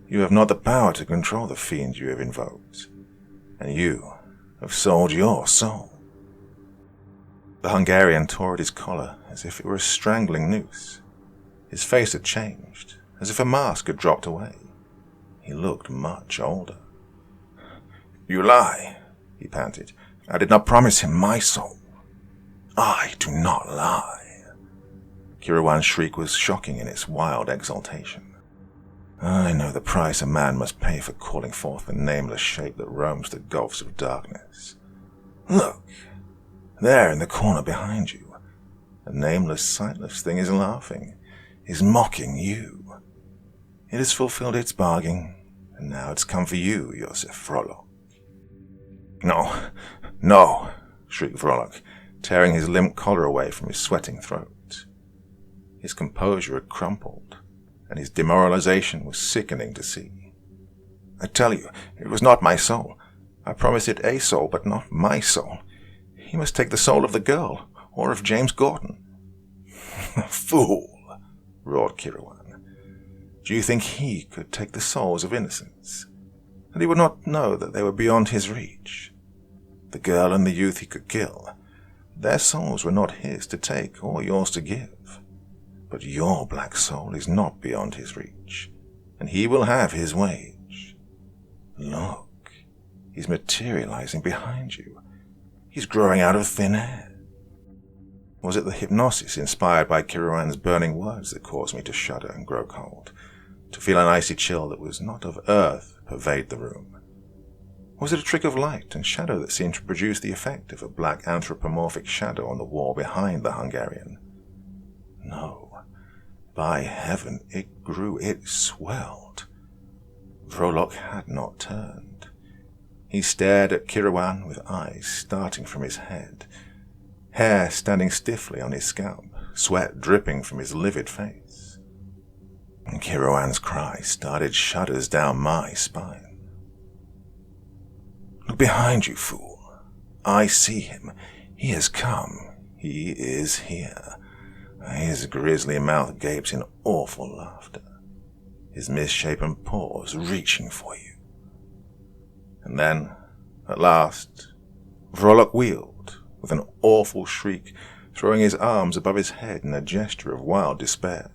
You have not the power to control the fiend you have invoked, and you have sold your soul. The Hungarian tore at his collar as if it were a strangling noose. His face had changed, as if a mask had dropped away. He looked much older. You lie, he panted. I did not promise him my soul. I do not lie. Kiruan's shriek was shocking in its wild exultation. I know the price a man must pay for calling forth the nameless shape that roams the gulfs of darkness. Look, there in the corner behind you, a nameless, sightless thing is laughing, is mocking you. It has fulfilled its bargain, and now it's come for you, Josef Frolok. No, shrieked Frolok, tearing his limp collar away from his sweating throat. His composure had crumpled, and his demoralization was sickening to see. I tell you, it was not my soul. I promised it a soul, but not my soul. He must take the soul of the girl, or of James Gordon. Fool, roared Kiruan. Do you think he could take the souls of innocents? That he would not know that they were beyond his reach? The girl and the youth he could kill, their souls were not his to take or yours to give. But your black soul is not beyond his reach, and he will have his wage. Look, he's materializing behind you. He's growing out of thin air. Was it the hypnosis inspired by Kiruan's burning words that caused me to shudder and grow cold, to feel an icy chill that was not of earth pervade the room? Was it a trick of light and shadow that seemed to produce the effect of a black anthropomorphic shadow on the wall behind the Hungarian? No. By heaven, it grew, it swelled. Frolok had not turned. He stared at Kiruan with eyes starting from his head, hair standing stiffly on his scalp, sweat dripping from his livid face. And Kiruan's cry started shudders down my spine. Look behind you, fool. I see him. He has come. He is here. His grisly mouth gapes in awful laughter, his misshapen paws reaching for you. And then, at last, Frolok wheeled with an awful shriek, throwing his arms above his head in a gesture of wild despair.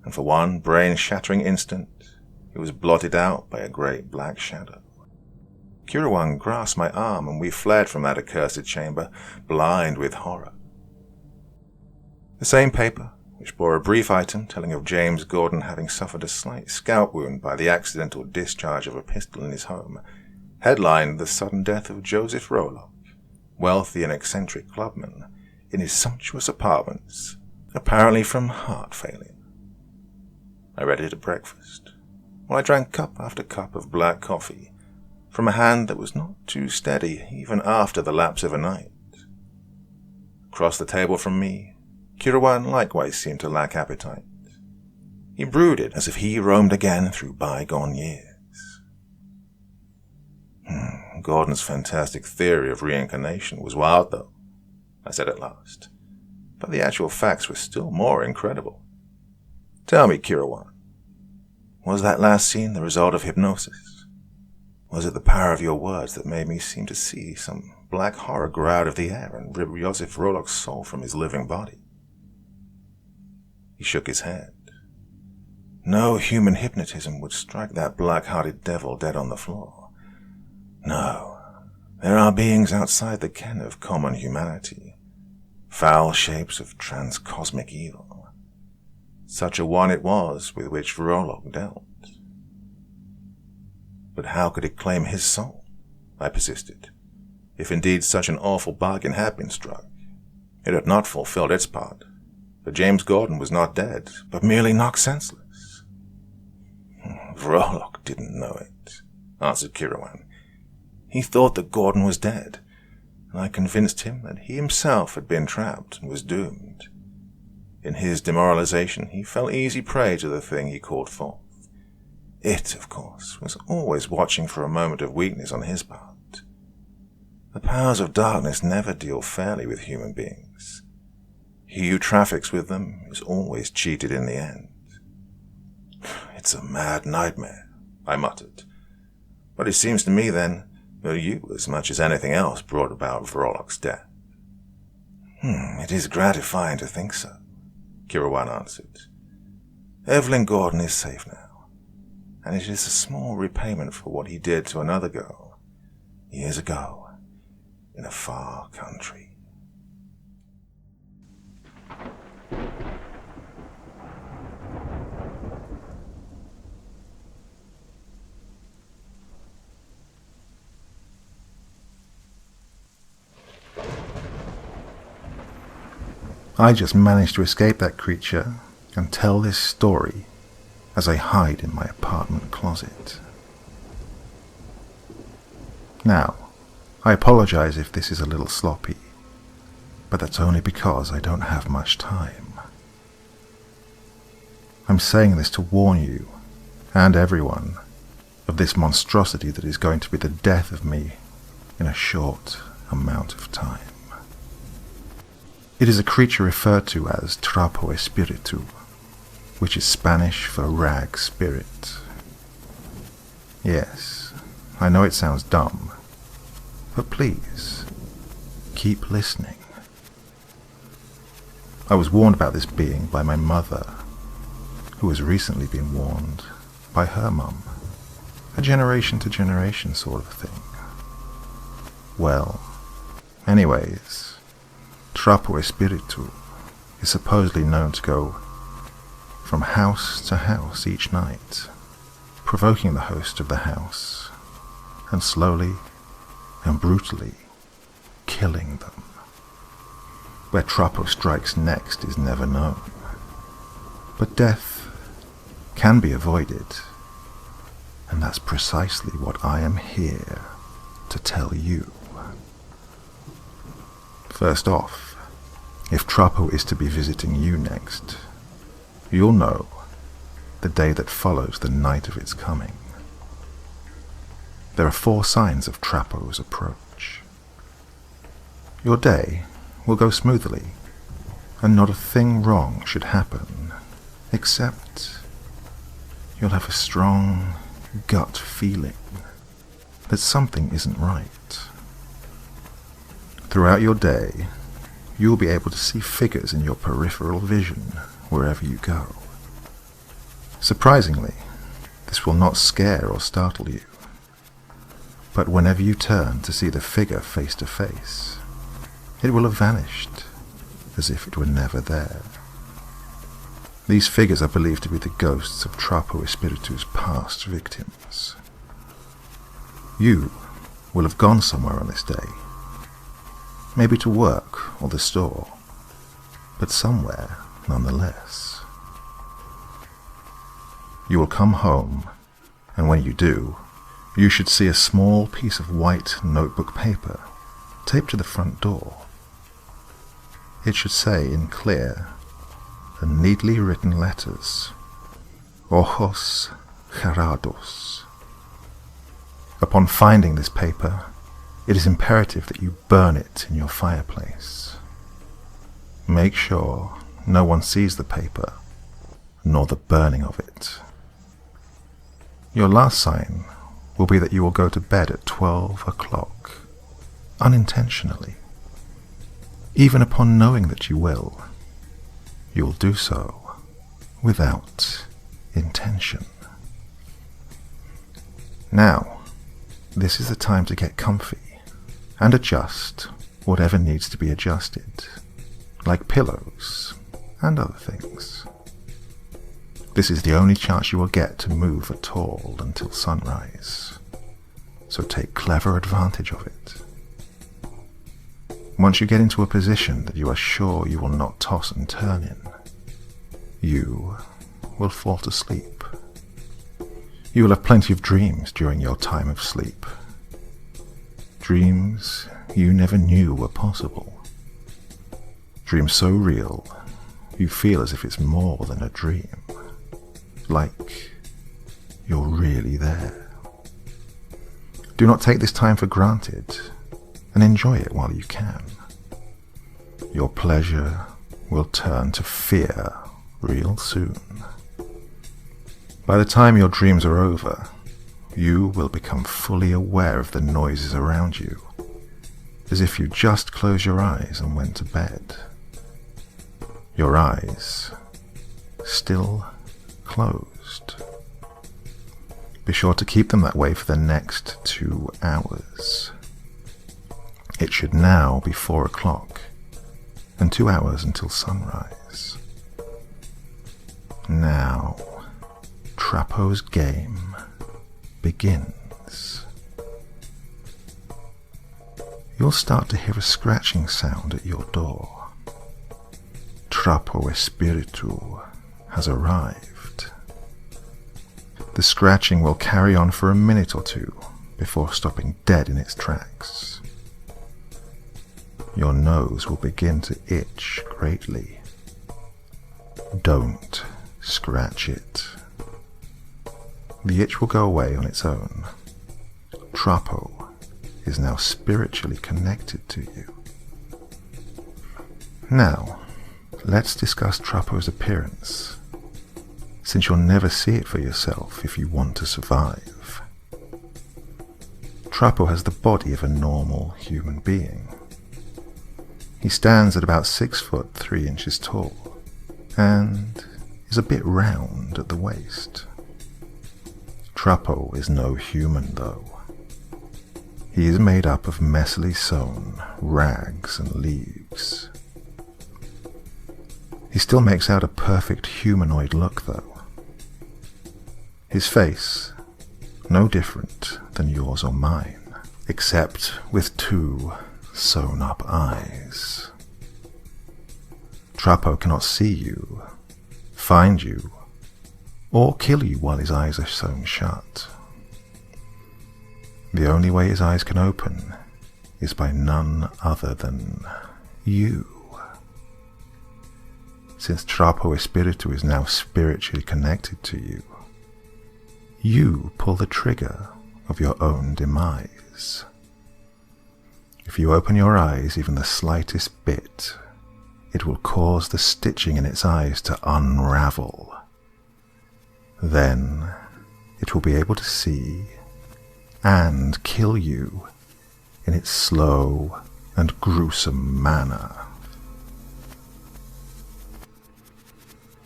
And for one brain-shattering instant, he was blotted out by a great black shadow. Kirawan grasped my arm and we fled from that accursed chamber, blind with horror. The same paper, which bore a brief item telling of James Gordon having suffered a slight scalp wound by the accidental discharge of a pistol in his home, headlined the sudden death of Joseph Roloff, wealthy and eccentric clubman, in his sumptuous apartments, apparently from heart failure. I read it at breakfast, while I drank cup after cup of black coffee, from a hand that was not too steady even after the lapse of a night. Across the table from me, Kirawan likewise seemed to lack appetite. He brooded as if he roamed again through bygone years. Gordon's fantastic theory of reincarnation was wild, though, I said at last, but the actual facts were still more incredible. Tell me, Kirawan, was that last scene the result of hypnosis? Was it the power of your words that made me seem to see some black horror grow out of the air and rip Joseph Roloff's soul from his living body? He shook his head. No human hypnotism would strike that black-hearted devil dead on the floor. No, there are beings outside the ken of common humanity, foul shapes of transcosmic evil. Such a one it was with which Roloff dealt. But how could it claim his soul? I persisted. If indeed such an awful bargain had been struck, it had not fulfilled its part, for James Gordon was not dead, but merely knocked senseless. Roloff didn't know it, answered Kirawan. He thought that Gordon was dead, and I convinced him that he himself had been trapped and was doomed. In his demoralization, he fell easy prey to the thing he called forth. It, of course, was always watching for a moment of weakness on his part. The powers of darkness never deal fairly with human beings. He who traffics with them is always cheated in the end. It's a mad nightmare, I muttered. But it seems to me, then, that you, as much as anything else, brought about Roloff's death. It is gratifying to think so, Kirawan answered. Evelyn Gordon is safe now, and it is a small repayment for what he did to another girl, years ago, in a far country. I just managed to escape that creature and tell this story as I hide in my apartment closet. Now, I apologize if this is a little sloppy, but that's only because I don't have much time. I'm saying this to warn you, and everyone, of this monstrosity that is going to be the death of me in a short amount of time. It is a creature referred to as trapo espiritu, which is Spanish for rag spirit. Yes, I know it sounds dumb, but please, keep listening. I was warned about this being by my mother, who has recently been warned by her mum, a generation-to-generation sort of thing. Well, anyways, Trapo Espiritu is supposedly known to go from house to house each night, provoking the host of the house, and slowly and brutally killing them. Where Trapo strikes next is never known, but death can be avoided, and that's precisely what I am here to tell you. First off, if Trapo is to be visiting you next, you'll know the day that follows the night of its coming. There are 4 signs of Trapo's approach. Your day will go smoothly, and not a thing wrong should happen, except you'll have a strong gut feeling that something isn't right. Throughout your day, you will be able to see figures in your peripheral vision wherever you go. Surprisingly, this will not scare or startle you, But whenever you turn to see the figure face to face, it will have vanished, as if it were never there. These figures are believed to be the ghosts of Trapo Espiritu's past victims. You will have gone somewhere on this day, maybe to work or the store, but somewhere nonetheless. You will come home, and when you do, you should see a small piece of white notebook paper taped to the front door. It should say in clear and neatly written letters, Ojos Cerrados. Upon finding this paper, it is imperative that you burn it in your fireplace. Make sure no one sees the paper, nor the burning of it. Your last sign will be that you will go to bed at 12 o'clock, unintentionally. Even upon knowing that you will do so without intention. Now, this is the time to get comfy and adjust whatever needs to be adjusted, like pillows and other things. This is the only chance you will get to move at all until sunrise, so take clever advantage of it. Once you get into a position that you are sure you will not toss and turn in, you will fall to sleep. You will have plenty of dreams during your time of sleep. Dreams you never knew were possible. Dreams so real, you feel as if it's more than a dream. Like you're really there. Do not take this time for granted, and enjoy it while you can. Your pleasure will turn to fear real soon. By the time your dreams are over, you will become fully aware of the noises around you, as if you just closed your eyes and went to bed. Your eyes still closed. Be sure to keep them that way for the next 2 hours. It should now be 4 o'clock, and 2 hours until sunrise. Now, Trapo's game begins. You'll start to hear a scratching sound at your door. Trapo Espiritu has arrived. The scratching will carry on for a minute or two before stopping dead in its tracks. Your nose will begin to itch greatly. Don't scratch it. The itch will go away on its own. Trapo is now spiritually connected to you. Now, let's discuss Trapo's appearance, since you'll never see it for yourself if you want to survive. Trapo has the body of a normal human being. He stands at about 6 foot 3 inches tall, and is a bit round at the waist. Trapo is no human, though. He is made up of messily sewn rags and leaves. He still makes out a perfect humanoid look, though. His face, no different than yours or mine, except with 2 sewn-up eyes. Trapo cannot see you, find you, or kill you while his eyes are sewn shut. The only way his eyes can open is by none other than you. Since Trapo Espiritu is now spiritually connected to you, you pull the trigger of your own demise. If you open your eyes even the slightest bit, it will cause the stitching in its eyes to unravel. Then it will be able to see and kill you in its slow and gruesome manner.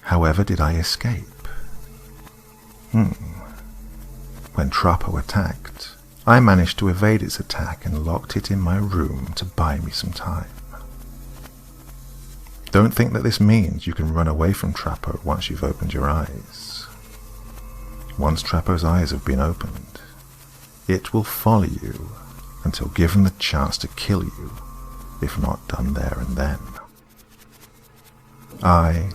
However did I escape? When Trapo attacked, I managed to evade its attack and locked it in my room to buy me some time. Don't think that this means you can run away from Trappo once you've opened your eyes. Once Trappo's eyes have been opened, it will follow you until given the chance to kill you, if not done there and then. I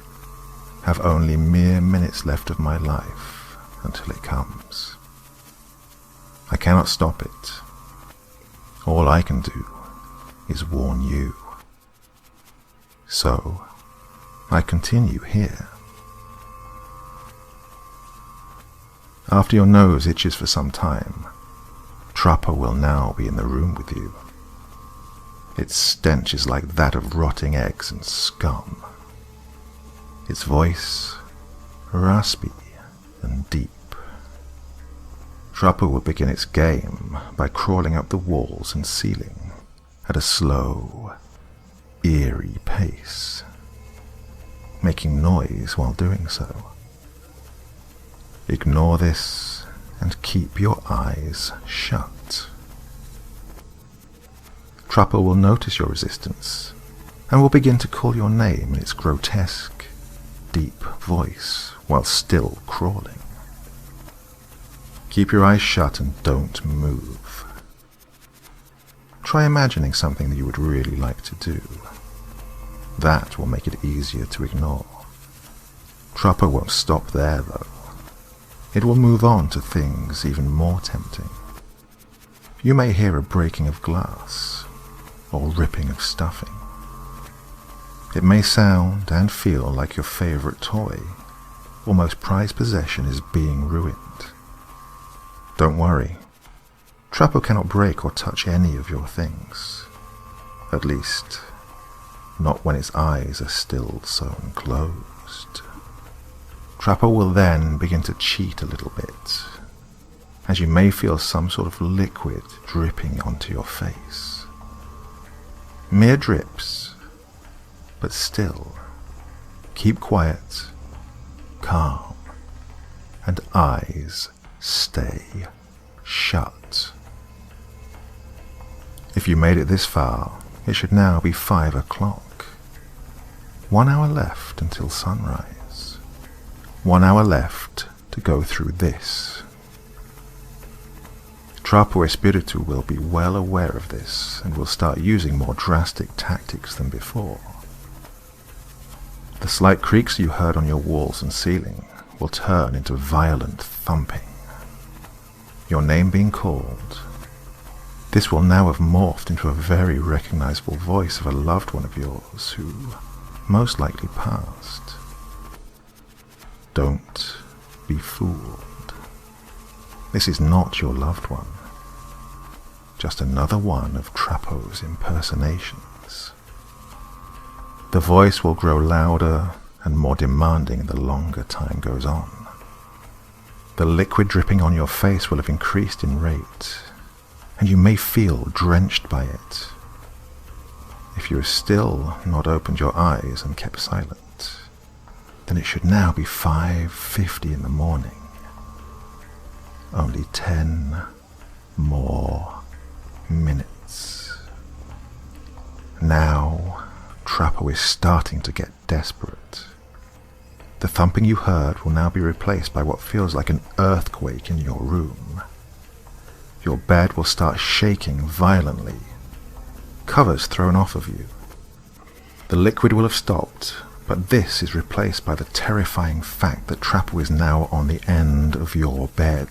have only mere minutes left of my life until it comes. I cannot stop it. All I can do is warn you. So, I continue here. After your nose itches for some time, Trappo will now be in the room with you. Its stench is like that of rotting eggs and scum. Its voice, raspy and deep. Trappo will begin its game by crawling up the walls and ceiling at a slow, eerie pace, making noise while doing so. Ignore this and keep your eyes shut. Trappo will notice your resistance and will begin to call your name in its grotesque, deep voice while still crawling. Keep your eyes shut and don't move. Try imagining something that you would really like to do. That will make it easier to ignore. Trappo won't stop there, though. It will move on to things even more tempting. You may hear a breaking of glass or ripping of stuffing. It may sound and feel like your favorite toy or most prized possession is being ruined. Don't worry. Trappo cannot break or touch any of your things. At least, not when its eyes are still sewn closed. Trappo will then begin to cheat a little bit, as you may feel some sort of liquid dripping onto your face. Mere drips, but still, keep quiet, calm, and eyes stay shut. If you made it this far, it should now be 5 o'clock. 1 hour left until sunrise. 1 hour left to go through this. Trappo Espiritu will be well aware of this and will start using more drastic tactics than before. The slight creaks you heard on your walls and ceiling will turn into violent thumping. Your name being called, this will now have morphed into a very recognizable voice of a loved one of yours who most likely passed. Don't be fooled. This is not your loved one, just another one of Trappo's impersonations. The voice will grow louder and more demanding the longer time goes on. The liquid dripping on your face will have increased in rate, and you may feel drenched by it. If you have still not opened your eyes and kept silent, then it should now be 5:50 in the morning. Only 10 more minutes. Now, Trappo is starting to get desperate. The thumping you heard will now be replaced by what feels like an earthquake in your room. Your bed will start shaking violently, covers thrown off of you. The liquid will have stopped, but this is replaced by the terrifying fact that Trappo is now on the end of your bed.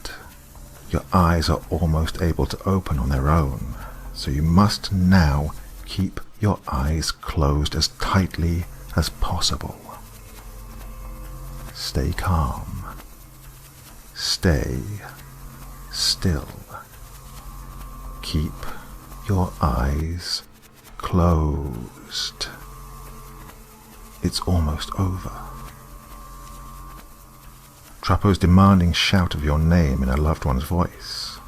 Your eyes are almost able to open on their own, so you must now keep your eyes closed as tightly as possible. Stay calm. Stay still. Keep your eyes closed. It's almost over. Trappo's demanding shout of your name in a loved one's voice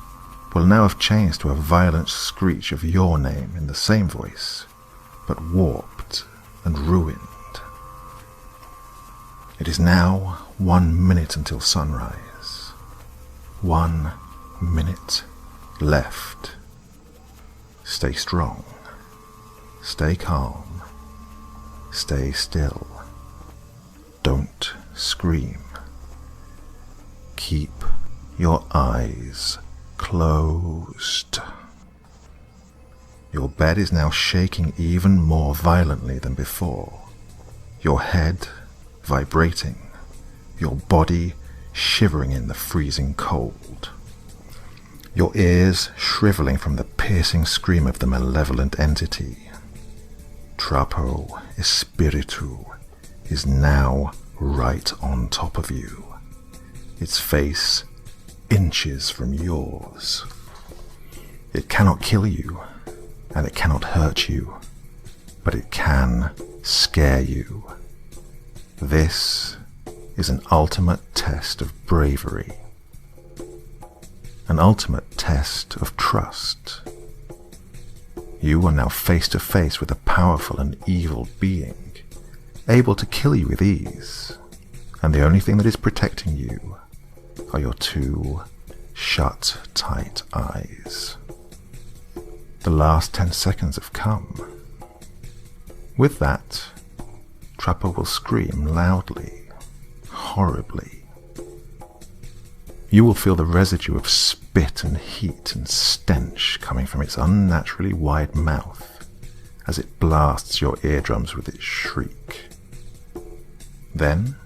will now have changed to a violent screech of your name in the same voice, but warped and ruined. It is now 1 minute until sunrise. 1 minute left. Stay strong. Stay calm. Stay still. Don't scream. Keep your eyes closed. Your bed is now shaking even more violently than before. Your head vibrating. Your body shivering in the freezing cold. Your ears shriveling from the piercing scream of the malevolent entity. Trapo Espiritu is now right on top of you, its face inches from yours. It cannot kill you, and it cannot hurt you, but it can scare you. This is an ultimate test of bravery, an ultimate test of trust. You are now face to face with a powerful and evil being, able to kill you with ease, and the only thing that is protecting you are your two shut tight eyes. The last 10 seconds have come. With that, Trapper will scream loudly, horribly. You will feel the residue of spit and heat and stench coming from its unnaturally wide mouth as it blasts your eardrums with its shriek. Then,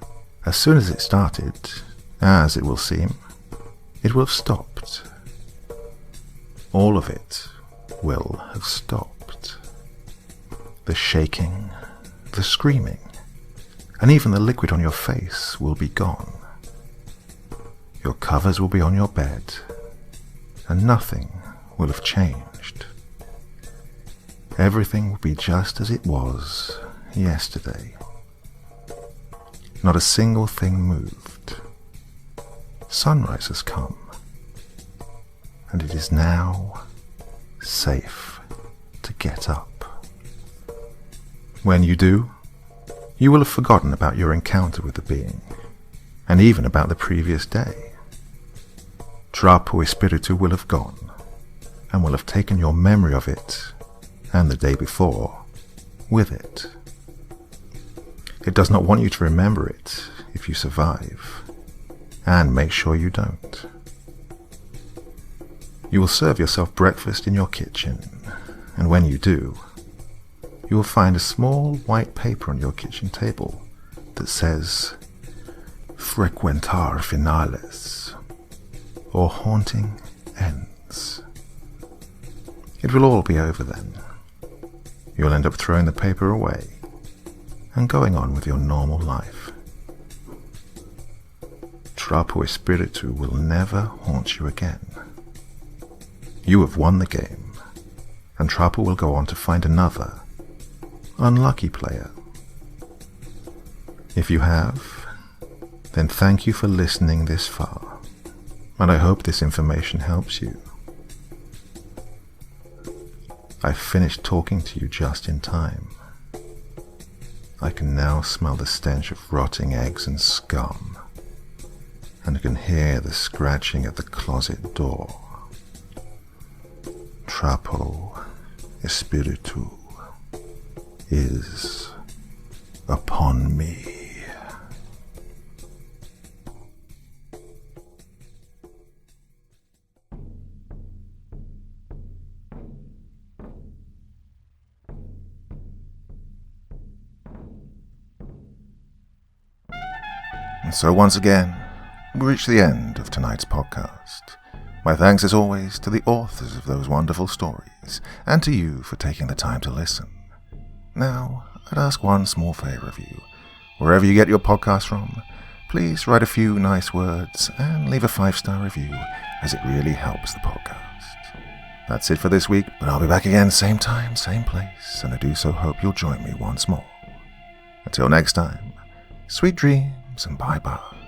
as soon as it started, as it will seem, it will have stopped. All of it will have stopped. The shaking, the screaming, and even the liquid on your face will be gone. Your covers will be on your bed, and nothing will have changed. Everything will be just as it was yesterday. Not a single thing moved. Sunrise has come, and it is now safe to get up. When you do, you will have forgotten about your encounter with the being, and even about the previous day. Trapo Espiritu will have gone, and will have taken your memory of it, and the day before, with it. It does not want you to remember it if you survive, and make sure you don't. You will serve yourself breakfast in your kitchen, and when you do, you will find a small white paper on your kitchen table that says Frequentar Finales, or Haunting Ends. It will all be over then. You'll end up throwing the paper away and going on with your normal life. Trapo Espiritu will never haunt you again. You have won the game, and Trapo will go on to find another unlucky player. If you have, then thank you for listening this far, and I hope this information helps you. I've finished talking to you just in time. I can now smell the stench of rotting eggs and scum, and can hear the scratching at the closet door. Trapo Espiritu is upon me. And so once again, we reach the end of tonight's podcast. My thanks as always to the authors of those wonderful stories, and to you for taking the time to listen. Now, I'd ask one small favour of you. Wherever you get your podcast from, please write a few nice words and leave a 5-star review, as it really helps the podcast. That's it for this week, but I'll be back again same time, same place, and I do so hope you'll join me once more. Until next time, sweet dreams and bye-bye.